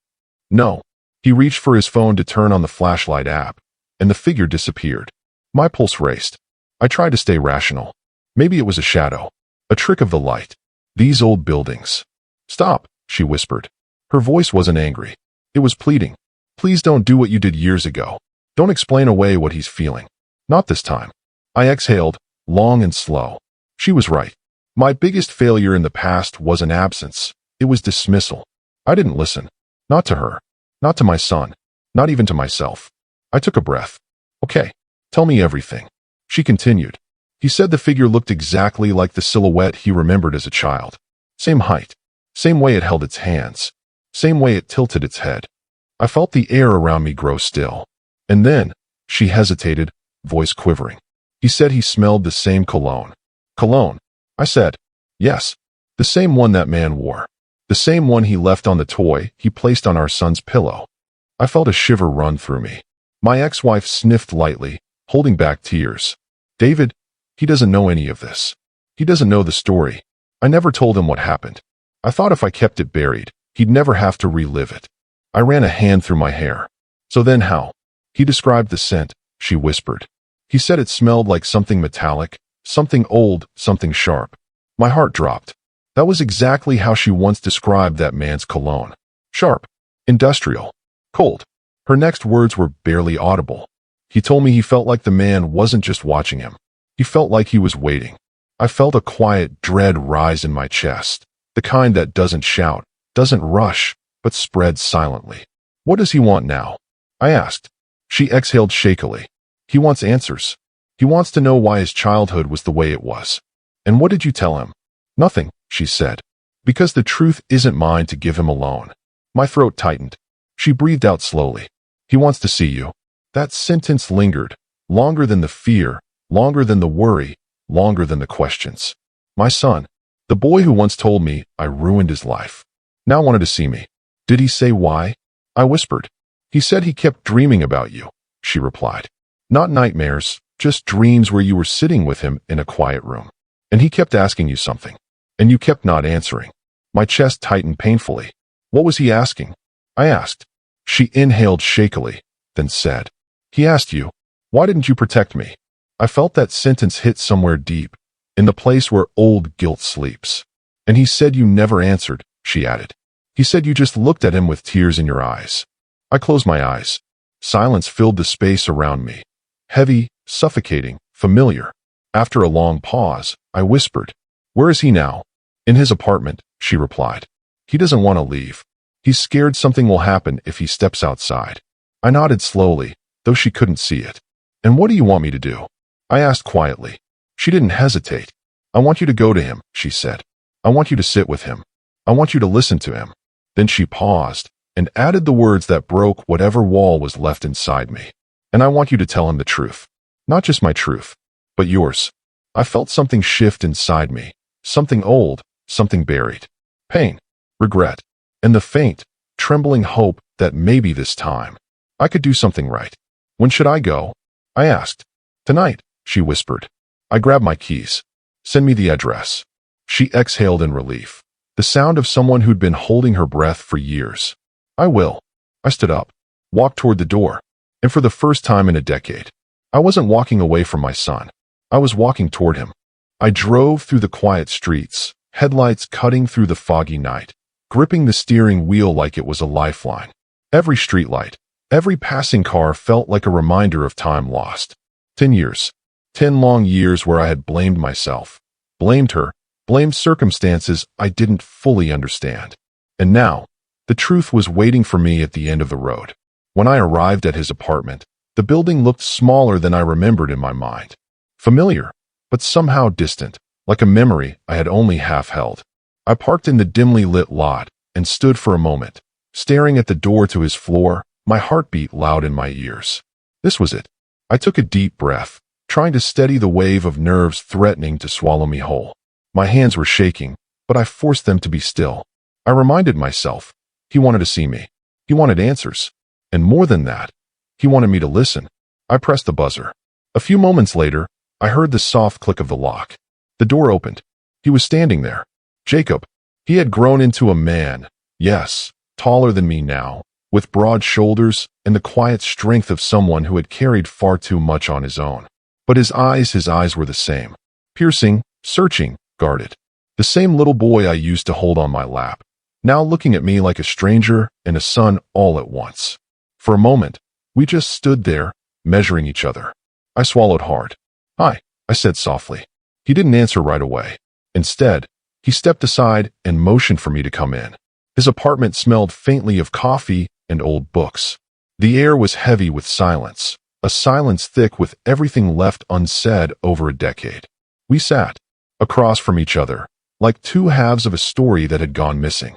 No. He reached for his phone to turn on the flashlight app, and the figure disappeared. My pulse raced. I tried to stay rational. Maybe it was a shadow. A trick of the light. These old buildings. Stop, she whispered. Her voice wasn't angry. It was pleading. Please don't do what you did years ago. Don't explain away what he's feeling. Not this time. I exhaled, long and slow. She was right. My biggest failure in the past wasn't absence. It was dismissal. I didn't listen. Not to her. Not to my son. Not even to myself. I took a breath. Okay. Tell me everything. She continued. He said the figure looked exactly like the silhouette he remembered as a child. Same height. Same way it held its hands. Same way it tilted its head. I felt the air around me grow still. And then, she hesitated, voice quivering. He said he smelled the same cologne. Cologne. I said, yes. The same one that man wore. The same one he left on the toy he placed on our son's pillow. I felt a shiver run through me. My ex-wife sniffed lightly, holding back tears. David, he doesn't know any of this. He doesn't know the story. I never told him what happened. I thought if I kept it buried, he'd never have to relive it. I ran a hand through my hair. So then how? He described the scent, she whispered. He said it smelled like something metallic, something old, something sharp. My heart dropped. That was exactly how she once described that man's cologne. Sharp. Industrial. Cold. Her next words were barely audible. He told me he felt like the man wasn't just watching him. He felt like he was waiting. I felt a quiet dread rise in my chest. The kind that doesn't shout, doesn't rush, but spreads silently. What does he want now? I asked. She exhaled shakily. He wants answers. He wants to know why his childhood was the way it was. And what did you tell him? Nothing, she said. Because the truth isn't mine to give him alone. My throat tightened. She breathed out slowly. He wants to see you. That sentence lingered, longer than the fear, longer than the worry, longer than the questions. My son, the boy who once told me I ruined his life, now wanted to see me. Did he say why? I whispered. He said he kept dreaming about you, she replied. Not nightmares, just dreams where you were sitting with him in a quiet room. And he kept asking you something. And you kept not answering. My chest tightened painfully. What was he asking? I asked. She inhaled shakily, then said, He asked you, why didn't you protect me? I felt that sentence hit somewhere deep, in the place where old guilt sleeps. And he said you never answered, she added. He said you just looked at him with tears in your eyes. I closed my eyes. Silence filled the space around me. Heavy, suffocating, familiar. After a long pause, I whispered, Where is he now? In his apartment, she replied. He doesn't want to leave. He's scared something will happen if he steps outside. I nodded slowly, though she couldn't see it. And what do you want me to do? I asked quietly. She didn't hesitate. I want you to go to him, she said. I want you to sit with him. I want you to listen to him. Then she paused and added the words that broke whatever wall was left inside me. And I want you to tell him the truth. Not just my truth, but yours. I felt something shift inside me. Something old, something buried. Pain, regret, and the faint, trembling hope that maybe this time I could do something right. When should I go? I asked. Tonight, she whispered. I grabbed my keys. Send me the address. She exhaled in relief. The sound of someone who'd been holding her breath for years. I will. I stood up, walked toward the door, and for the first time in a decade, I wasn't walking away from my son. I was walking toward him. I drove through the quiet streets, headlights cutting through the foggy night, gripping the steering wheel like it was a lifeline. Every streetlight, every passing car felt like a reminder of time lost. 10 years. 10 long years where I had blamed myself, blamed her, blamed circumstances I didn't fully understand. And now, the truth was waiting for me at the end of the road. When I arrived at his apartment, the building looked smaller than I remembered in my mind. Familiar, but somehow distant, like a memory I had only half held. I parked in the dimly lit lot and stood for a moment, staring at the door to his floor, my heartbeat loud in my ears. This was it. I took a deep breath, trying to steady the wave of nerves threatening to swallow me whole. My hands were shaking, but I forced them to be still. I reminded myself, he wanted to see me. He wanted answers. And more than that, he wanted me to listen. I pressed the buzzer. A few moments later, I heard the soft click of the lock. The door opened. He was standing there. Jacob. He had grown into a man, yes, taller than me now, with broad shoulders and the quiet strength of someone who had carried far too much on his own. But his eyes were the same. Piercing, searching, guarded. The same little boy I used to hold on my lap, now looking at me like a stranger and a son all at once. For a moment, we just stood there, measuring each other. I swallowed hard. Hi, I said softly. He didn't answer right away. Instead, he stepped aside and motioned for me to come in. His apartment smelled faintly of coffee and old books. The air was heavy with silence, a silence thick with everything left unsaid over a decade. We sat, across from each other, like two halves of a story that had gone missing.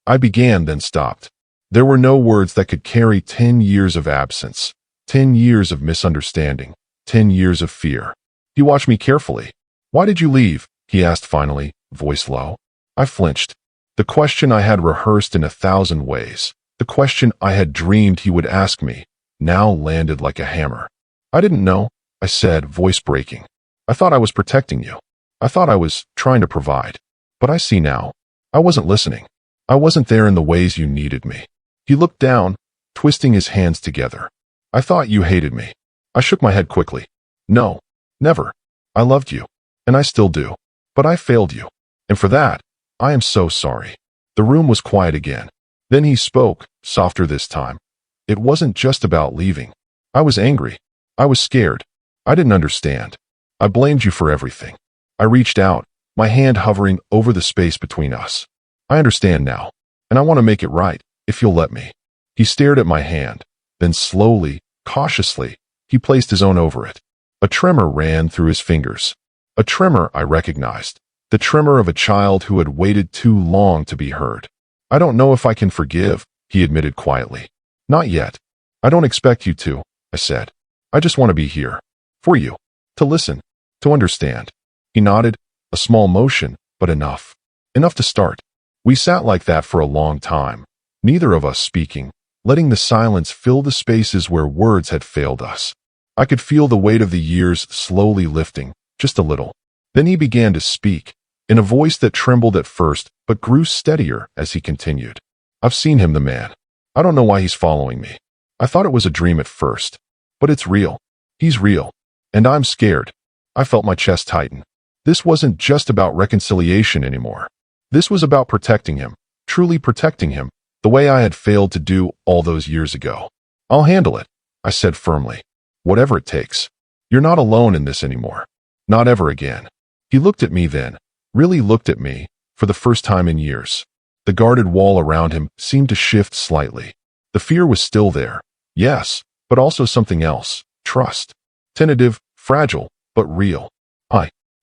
I began, then stopped. There were no words that could carry 10 years of absence, 10 years of misunderstanding, 10 years of fear. He watched me carefully. Why did you leave? He asked finally, voice low. I flinched. The question I had rehearsed in 1,000 ways, the question I had dreamed he would ask me, now landed like a hammer. I didn't know, I said, voice breaking. I thought I was protecting you. I thought I was trying to provide. But I see now. I wasn't listening. I wasn't there in the ways you needed me. He looked down, twisting his hands together. I thought you hated me. I shook my head quickly. No, never. I loved you, and I still do. But I failed you. And for that, I am so sorry. The room was quiet again. Then he spoke, softer this time. It wasn't just about leaving. I was angry. I was scared. I didn't understand. I blamed you for everything. I reached out, my hand hovering over the space between us. I understand now, and I want to make it right, if you'll let me. He stared at my hand, then slowly, cautiously, he placed his own over it. A tremor ran through his fingers. A tremor I recognized, the tremor of a child who had waited too long to be heard. I don't know if I can forgive, he admitted quietly. Not yet. I don't expect you to, I said. I just want to be here. For you. To listen. To understand. He nodded, a small motion, but enough. Enough to start. We sat like that for a long time, neither of us speaking, letting the silence fill the spaces where words had failed us. I could feel the weight of the years slowly lifting, just a little. Then he began to speak, in a voice that trembled at first but grew steadier as he continued. I've seen him, the man. I don't know why he's following me. I thought it was a dream at first, but it's real. He's real. And I'm scared. I felt my chest tighten. This wasn't just about reconciliation anymore. This was about protecting him, truly protecting him, the way I had failed to do all those years ago. I'll handle it, I said firmly. Whatever it takes. You're not alone in this anymore. Not ever again. He looked at me then, really looked at me, for the first time in years. The guarded wall around him seemed to shift slightly. The fear was still there, yes, but also something else, trust. Tentative, fragile, but real.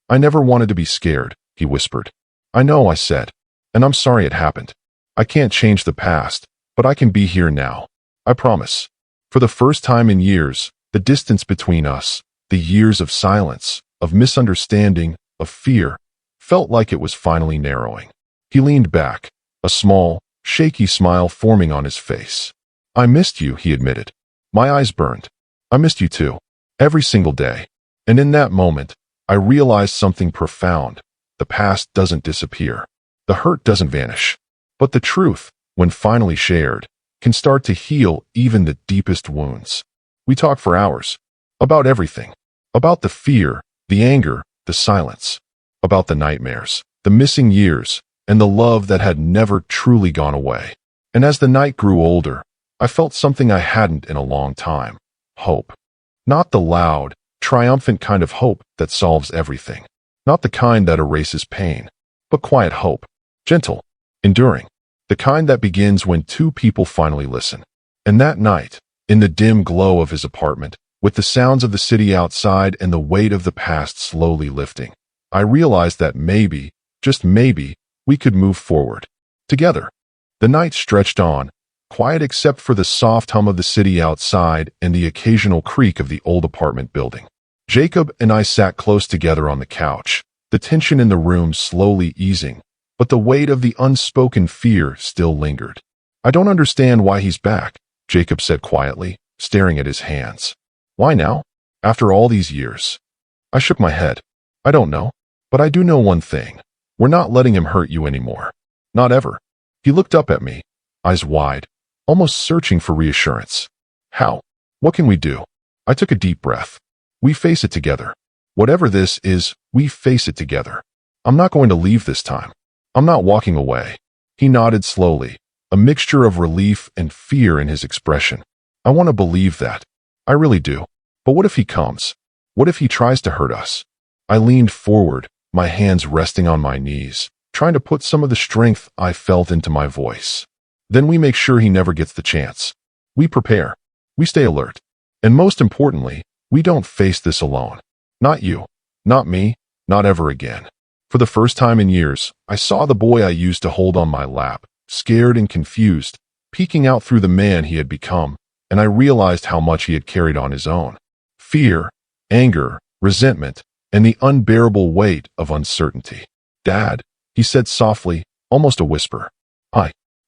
I never wanted to be scared, he whispered. I know, I said, and I'm sorry it happened. I can't change the past, but I can be here now. I promise. For the first time in years, the distance between us, the years of silence, of misunderstanding, of fear, felt like it was finally narrowing. He leaned back, a small, shaky smile forming on his face. I missed you, he admitted. My eyes burned. I missed you too. Every single day. And in that moment, I realized something profound. The past doesn't disappear. The hurt doesn't vanish. But the truth, when finally shared, can start to heal even the deepest wounds. We talked for hours. About everything. About the fear, the anger, the silence. About the nightmares, the missing years, and the love that had never truly gone away. And as the night grew older, I felt something I hadn't in a long time. Hope. Not the loud, triumphant kind of hope that solves everything. Not the kind that erases pain, but quiet hope. Gentle, enduring. The kind that begins when two people finally listen. And that night, in the dim glow of his apartment, with the sounds of the city outside and the weight of the past slowly lifting, I realized that maybe, just maybe, we could move forward. Together. The night stretched on, quiet except for the soft hum of the city outside and the occasional creak of the old apartment building. Jacob and I sat close together on the couch, the tension in the room slowly easing, but the weight of the unspoken fear still lingered. I don't understand why he's back, Jacob said quietly, staring at his hands. Why now? After all these years? I shook my head. I don't know, but I do know one thing. We're not letting him hurt you anymore. Not ever. He looked up at me, eyes wide, almost searching for reassurance. How? What can we do? I took a deep breath. We face it together. Whatever this is, we face it together. I'm not going to leave this time. I'm not walking away. He nodded slowly, a mixture of relief and fear in his expression. I want to believe that. I really do. But what if he comes? What if he tries to hurt us? I leaned forward, my hands resting on my knees, trying to put some of the strength I felt into my voice. Then we make sure he never gets the chance. We prepare. We stay alert. And most importantly, we don't face this alone. Not you. Not me. Not ever again. For the first time in years, I saw the boy I used to hold on my lap, scared and confused, peeking out through the man he had become, and I realized how much he had carried on his own. Fear, anger, resentment, and the unbearable weight of uncertainty. Dad, he said softly, almost a whisper.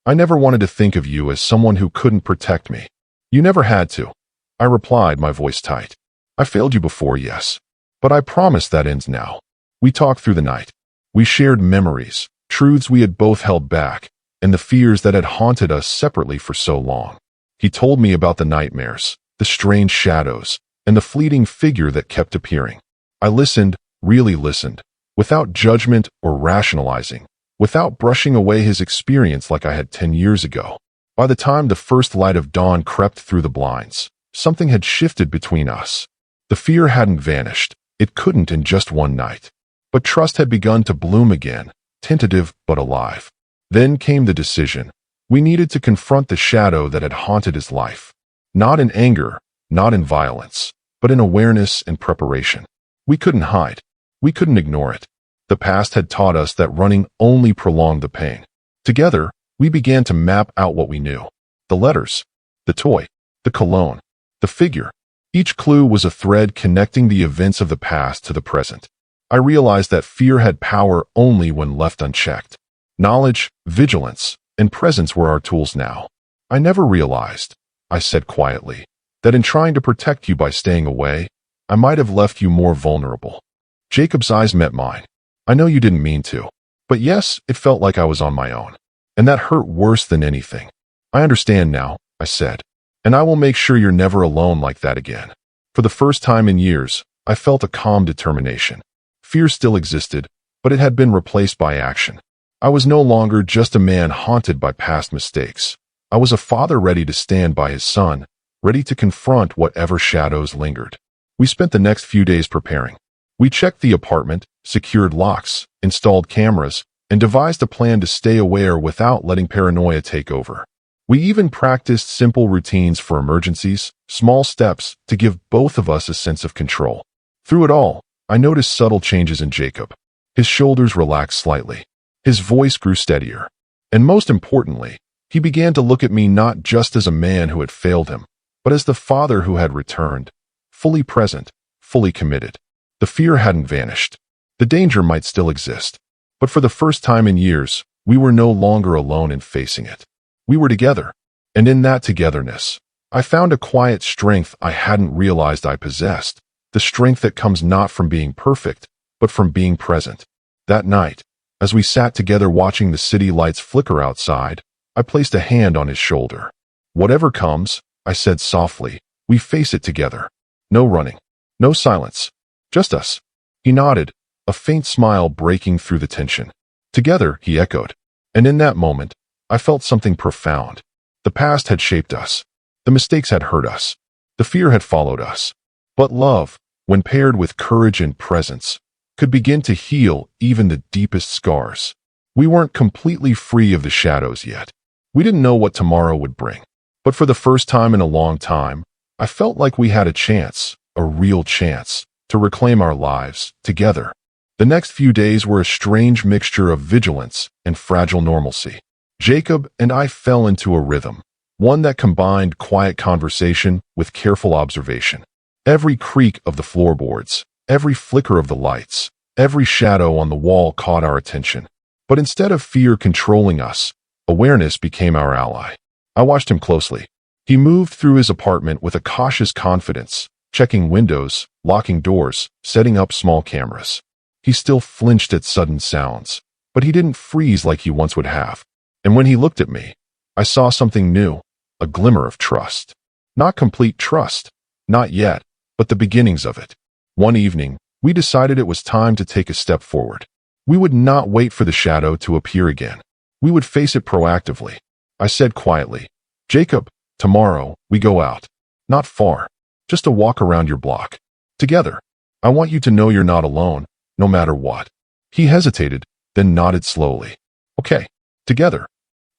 I never wanted to think of you as someone who couldn't protect me. You never had to. I replied, my voice tight. I failed you before, yes. But I promise that ends now. We talked through the night. We shared memories, truths we had both held back, and the fears that had haunted us separately for so long. He told me about the nightmares, the strange shadows, and the fleeting figure that kept appearing. I listened, really listened, without judgment or rationalizing, without brushing away his experience like I had 10 years ago. By the time the first light of dawn crept through the blinds, something had shifted between us. The fear hadn't vanished. It couldn't in just one night. But trust had begun to bloom again, tentative but alive. Then came the decision. We needed to confront the shadow that had haunted his life. Not in anger, not in violence, but in awareness and preparation. We couldn't hide. We couldn't ignore it. The past had taught us that running only prolonged the pain. Together, we began to map out what we knew. The letters, the toy, the cologne, the figure. Each clue was a thread connecting the events of the past to the present. I realized that fear had power only when left unchecked. Knowledge, vigilance, and presence were our tools now. I never realized, I said quietly, that in trying to protect you by staying away, I might have left you more vulnerable. Jacob's eyes met mine. I know you didn't mean to. But yes, it felt like I was on my own. And that hurt worse than anything. I understand now, I said. And I will make sure you're never alone like that again. For the first time in years, I felt a calm determination. Fear still existed, but it had been replaced by action. I was no longer just a man haunted by past mistakes. I was a father ready to stand by his son, ready to confront whatever shadows lingered. We spent the next few days preparing. We checked the apartment, secured locks, installed cameras, and devised a plan to stay aware without letting paranoia take over. We even practiced simple routines for emergencies, small steps to give both of us a sense of control. Through it all, I noticed subtle changes in Jacob. His shoulders relaxed slightly. His voice grew steadier. And most importantly, he began to look at me not just as a man who had failed him, but as the father who had returned, fully present, fully committed. The fear hadn't vanished. The danger might still exist. But for the first time in years, we were no longer alone in facing it. We were together. And in that togetherness, I found a quiet strength I hadn't realized I possessed. The strength that comes not from being perfect, but from being present. That night, as we sat together watching the city lights flicker outside, I placed a hand on his shoulder. Whatever comes, I said softly, we face it together. No running. No silence. Just us. He nodded, a faint smile breaking through the tension. Together, he echoed. And in that moment, I felt something profound. The past had shaped us. The mistakes had hurt us. The fear had followed us. But love, when paired with courage and presence, could begin to heal even the deepest scars. We weren't completely free of the shadows yet. We didn't know what tomorrow would bring. But for the first time in a long time, I felt like we had a chance, a real chance, to reclaim our lives together. The next few days were a strange mixture of vigilance and fragile normalcy. Jacob and I fell into a rhythm, one that combined quiet conversation with careful observation. Every creak of the floorboards, every flicker of the lights, every shadow on the wall caught our attention. But instead of fear controlling us, awareness became our ally. I watched him closely. He moved through his apartment with a cautious confidence, checking windows, locking doors, setting up small cameras. He still flinched at sudden sounds, but he didn't freeze like he once would have. And when he looked at me, I saw something new, a glimmer of trust. Not complete trust, not yet, but the beginnings of it. One evening, we decided it was time to take a step forward. We would not wait for the shadow to appear again. We would face it proactively. I said quietly, Jacob, tomorrow, we go out. Not far. Just a walk around your block. Together. I want you to know you're not alone, no matter what. He hesitated, then nodded slowly. Okay. Together.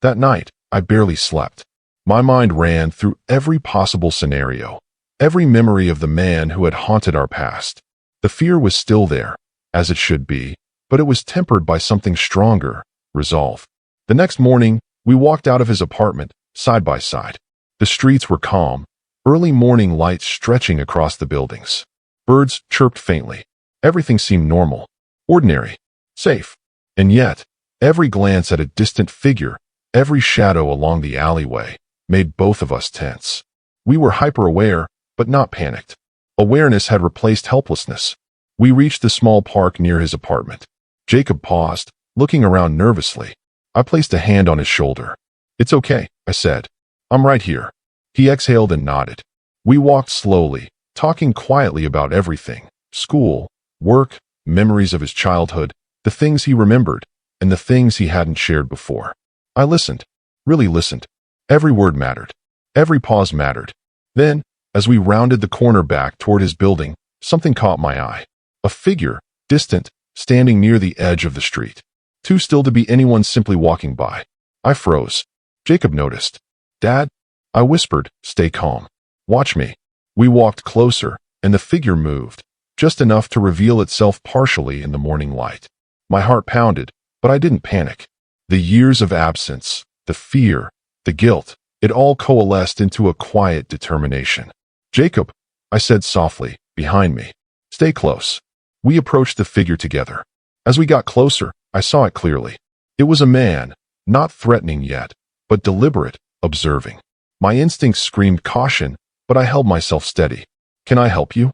That night, I barely slept. My mind ran through every possible scenario, every memory of the man who had haunted our past. The fear was still there, as it should be, but it was tempered by something stronger, resolve. The next morning, we walked out of his apartment, side by side. The streets were calm, early morning lights stretching across the buildings. Birds chirped faintly. Everything seemed normal, ordinary, safe. And yet, every glance at a distant figure, every shadow along the alleyway, made both of us tense. We were hyper-aware, but not panicked. Awareness had replaced helplessness. We reached the small park near his apartment. Jacob paused, looking around nervously. I placed a hand on his shoulder. It's okay, I said. I'm right here. He exhaled and nodded. We walked slowly, talking quietly about everything. School, work, memories of his childhood, the things he remembered, and the things he hadn't shared before. I listened, really listened. Every word mattered. Every pause mattered. Then, as we rounded the corner back toward his building, something caught my eye. A figure, distant, standing near the edge of the street. Too still to be anyone simply walking by. I froze. Jacob noticed. Dad? I whispered, stay calm. Watch me. We walked closer, and the figure moved, just enough to reveal itself partially in the morning light. My heart pounded, but I didn't panic. The years of absence, the fear, the guilt, it all coalesced into a quiet determination. Jacob, I said softly, behind me. Stay close. We approached the figure together. As we got closer, I saw it clearly. It was a man, not threatening yet, but deliberate, observing. My instincts screamed caution, but I held myself steady. Can I help you?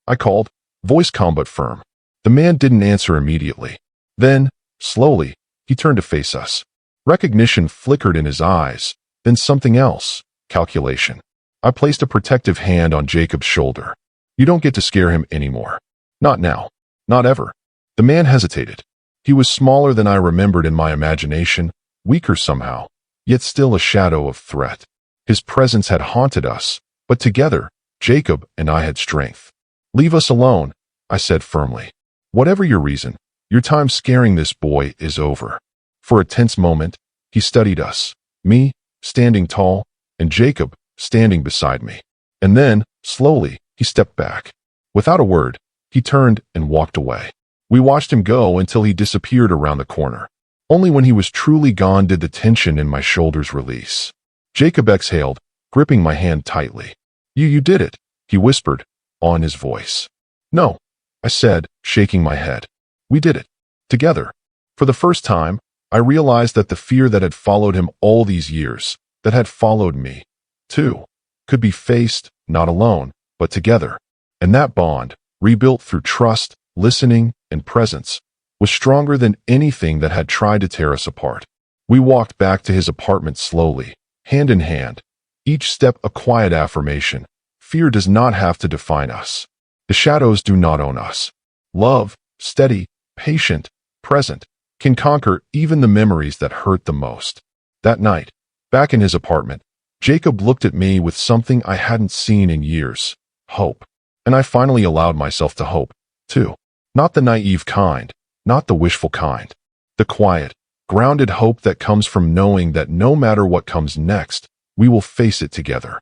I called, voice calm but firm. The man didn't answer immediately. Then, slowly, he turned to face us. Recognition flickered in his eyes, then something else, calculation. I placed a protective hand on Jacob's shoulder. You don't get to scare him anymore. Not now. Not ever. The man hesitated. He was smaller than I remembered in my imagination, weaker somehow, yet still a shadow of threat. His presence had haunted us, but together, Jacob and I had strength. Leave us alone, I said firmly. Whatever your reason, your time scaring this boy is over. For a tense moment, he studied us, me, standing tall, and Jacob, standing beside me. And then, slowly, he stepped back. Without a word, he turned and walked away. We watched him go until he disappeared around the corner. Only when he was truly gone did the tension in my shoulders release. Jacob exhaled, gripping my hand tightly. You did it, he whispered, awe in his voice. No, I said, shaking my head. We did it. Together. For the first time, I realized that the fear that had followed him all these years, that had followed me, too, could be faced, not alone, but together. And that bond, rebuilt through trust, listening, and presence, was stronger than anything that had tried to tear us apart. We walked back to his apartment slowly, hand in hand, each step a quiet affirmation. Fear does not have to define us. The shadows do not own us. Love, steady, patient, present, can conquer even the memories that hurt the most. That night, back in his apartment, Jacob looked at me with something I hadn't seen in years, hope. And I finally allowed myself to hope, too. Not the naive kind, not the wishful kind. The quiet, grounded hope that comes from knowing that no matter what comes next, we will face it together.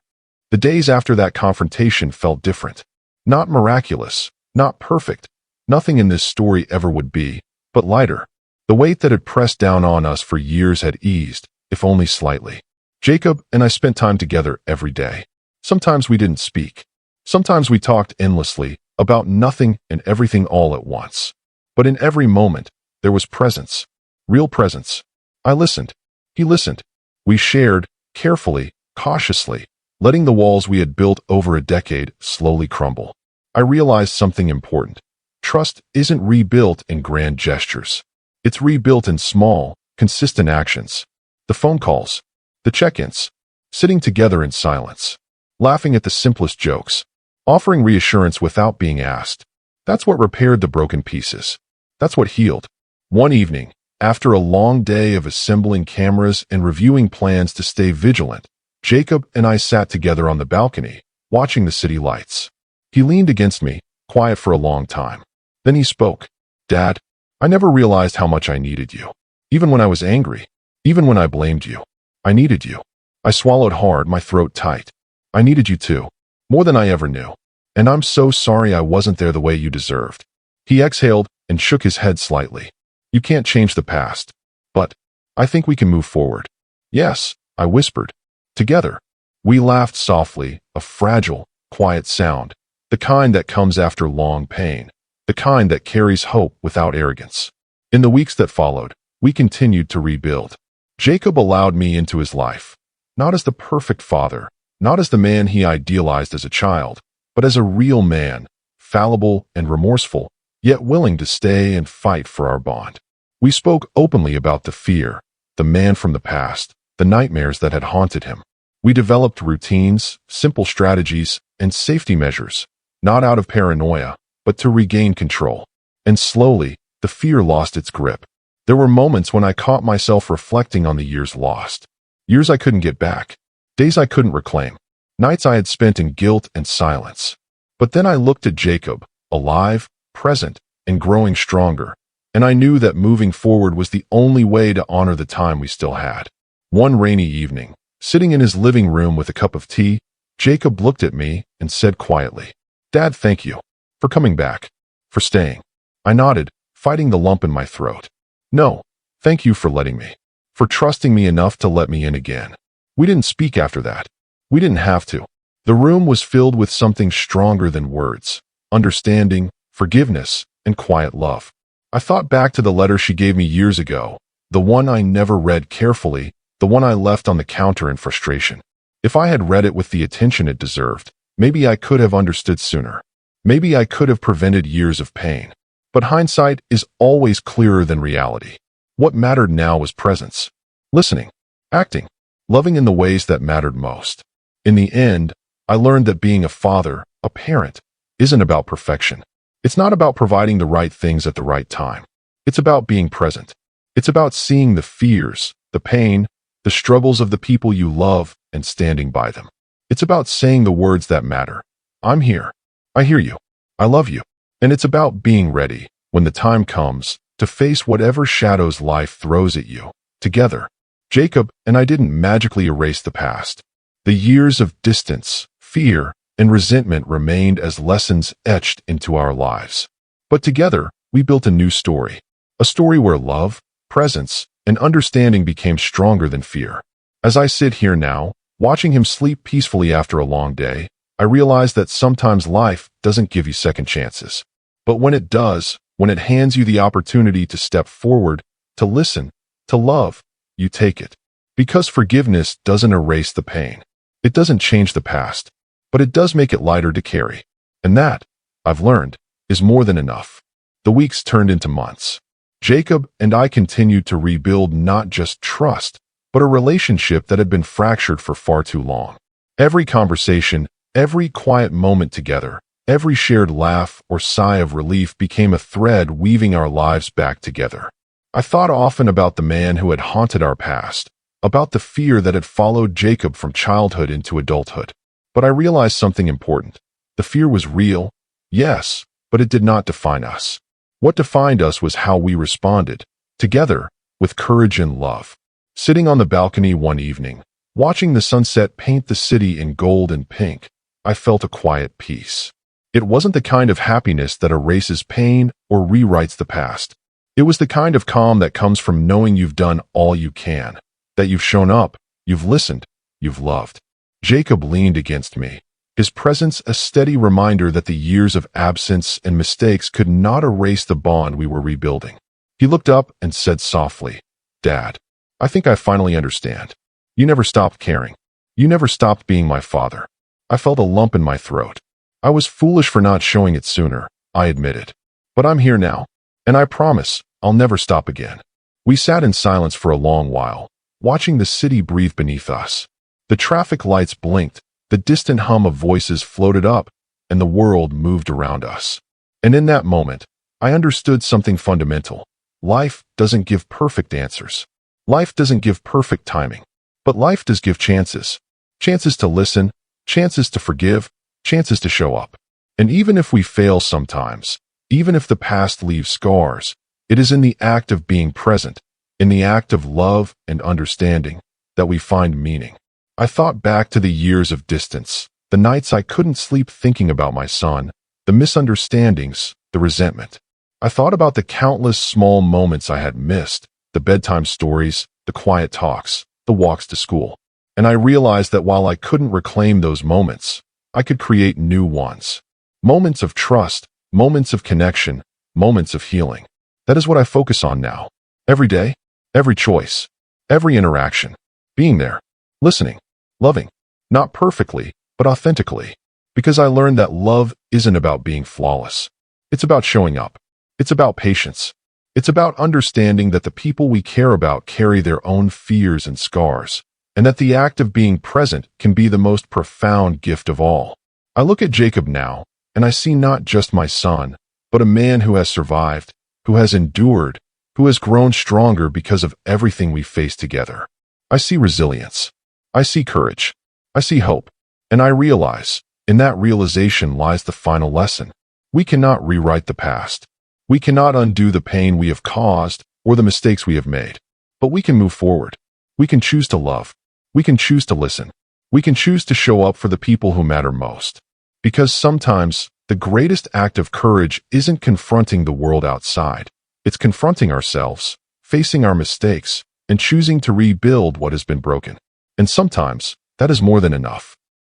The days after that confrontation felt different. Not miraculous, not perfect. Nothing in this story ever would be, but lighter. The weight that had pressed down on us for years had eased, if only slightly. Jacob and I spent time together every day. Sometimes we didn't speak. Sometimes we talked endlessly, about nothing and everything all at once. But in every moment, there was presence. Real presence. I listened. He listened. We shared, carefully, cautiously, letting the walls we had built over a decade slowly crumble. I realized something important. Trust isn't rebuilt in grand gestures. It's rebuilt in small, consistent actions. The phone calls, the check-ins, sitting together in silence, laughing at the simplest jokes, offering reassurance without being asked. That's what repaired the broken pieces. That's what healed. One evening, after a long day of assembling cameras and reviewing plans to stay vigilant, Jacob and I sat together on the balcony, watching the city lights. He leaned against me, quiet for a long time. Then he spoke. Dad, I never realized how much I needed you. Even when I was angry. Even when I blamed you. I needed you. I swallowed hard, my throat tight. I needed you too. More than I ever knew. And I'm so sorry I wasn't there the way you deserved. He exhaled and shook his head slightly. You can't change the past. But I think we can move forward. Yes, I whispered. Together. We laughed softly, a fragile, quiet sound. The kind that comes after long pain. The kind that carries hope without arrogance. In the weeks that followed, we continued to rebuild. Jacob allowed me into his life. Not as the perfect father, not as the man he idealized as a child, but as a real man, fallible and remorseful, yet willing to stay and fight for our bond. We spoke openly about the fear, the man from the past, the nightmares that had haunted him. We developed routines, simple strategies, and safety measures, not out of paranoia, but to regain control. And slowly, the fear lost its grip. There were moments when I caught myself reflecting on the years lost. Years I couldn't get back. Days I couldn't reclaim. Nights I had spent in guilt and silence. But then I looked at Jacob, alive, present, and growing stronger, and I knew that moving forward was the only way to honor the time we still had. One rainy evening, sitting in his living room with a cup of tea, Jacob looked at me and said quietly, Dad, thank you. For coming back. For staying. I nodded, fighting the lump in my throat. No, thank you for letting me. For trusting me enough to let me in again. We didn't speak after that. We didn't have to. The room was filled with something stronger than words. Understanding, forgiveness, and quiet love. I thought back to the letter she gave me years ago, the one I never read carefully, the one I left on the counter in frustration. If I had read it with the attention it deserved, maybe I could have understood sooner. Maybe I could have prevented years of pain. But hindsight is always clearer than reality. What mattered now was presence. Listening, acting, loving in the ways that mattered most. In the end, I learned that being a father, a parent, isn't about perfection. It's not about providing the right things at the right time. It's about being present. It's about seeing the fears, the pain, the struggles of the people you love and standing by them. It's about saying the words that matter. I'm here. I hear you. I love you. And it's about being ready, when the time comes, to face whatever shadows life throws at you. Together, Jacob and I didn't magically erase the past. The years of distance, fear, and resentment remained as lessons etched into our lives. But together, we built a new story. A story where love, presence, and understanding became stronger than fear. As I sit here now, watching him sleep peacefully after a long day, I realize that sometimes life doesn't give you second chances. But when it does, when it hands you the opportunity to step forward, to listen, to love, you take it. Because forgiveness doesn't erase the pain. It doesn't change the past, but it does make it lighter to carry. And that, I've learned, is more than enough. The weeks turned into months. Jacob and I continued to rebuild not just trust, but a relationship that had been fractured for far too long. Every conversation, every quiet moment together, every shared laugh or sigh of relief became a thread weaving our lives back together. I thought often about the man who had haunted our past, about the fear that had followed Jacob from childhood into adulthood. But I realized something important. The fear was real, yes, but it did not define us. What defined us was how we responded, together, with courage and love. Sitting on the balcony one evening, watching the sunset paint the city in gold and pink, I felt a quiet peace. It wasn't the kind of happiness that erases pain or rewrites the past. It was the kind of calm that comes from knowing you've done all you can, that you've shown up, you've listened, you've loved. Jacob leaned against me, his presence a steady reminder that the years of absence and mistakes could not erase the bond we were rebuilding. He looked up and said softly, "Dad, I think I finally understand. You never stopped caring. You never stopped being my father." I felt a lump in my throat. I was foolish for not showing it sooner, I admitted. But I'm here now, and I promise I'll never stop again. We sat in silence for a long while, watching the city breathe beneath us. The traffic lights blinked, the distant hum of voices floated up, and the world moved around us. And in that moment, I understood something fundamental. Life doesn't give perfect answers. Life doesn't give perfect timing. But life does give chances. Chances to listen, chances to forgive, chances to show up. And even if we fail sometimes, even if the past leaves scars, it is in the act of being present, in the act of love and understanding, that we find meaning. I thought back to the years of distance, the nights I couldn't sleep thinking about my son, the misunderstandings, the resentment. I thought about the countless small moments I had missed, the bedtime stories, the quiet talks, the walks to school. And I realized that while I couldn't reclaim those moments, I could create new ones. Moments of trust, moments of connection, moments of healing. That is what I focus on now. Every day, every choice, every interaction. Being there, listening, loving. Not perfectly, but authentically. Because I learned that love isn't about being flawless. It's about showing up. It's about patience. It's about understanding that the people we care about carry their own fears and scars, and that the act of being present can be the most profound gift of all. I look at Jacob now, and I see not just my son, but a man who has survived, who has endured, who has grown stronger because of everything we faced together. I see resilience. I see courage. I see hope. And I realize, in that realization lies the final lesson. We cannot rewrite the past. We cannot undo the pain we have caused or the mistakes we have made. But we can move forward. We can choose to love. We can choose to listen. We can choose to show up for the people who matter most. Because sometimes, the greatest act of courage isn't confronting the world outside. It's confronting ourselves, facing our mistakes, and choosing to rebuild what has been broken. And sometimes, that is more than enough.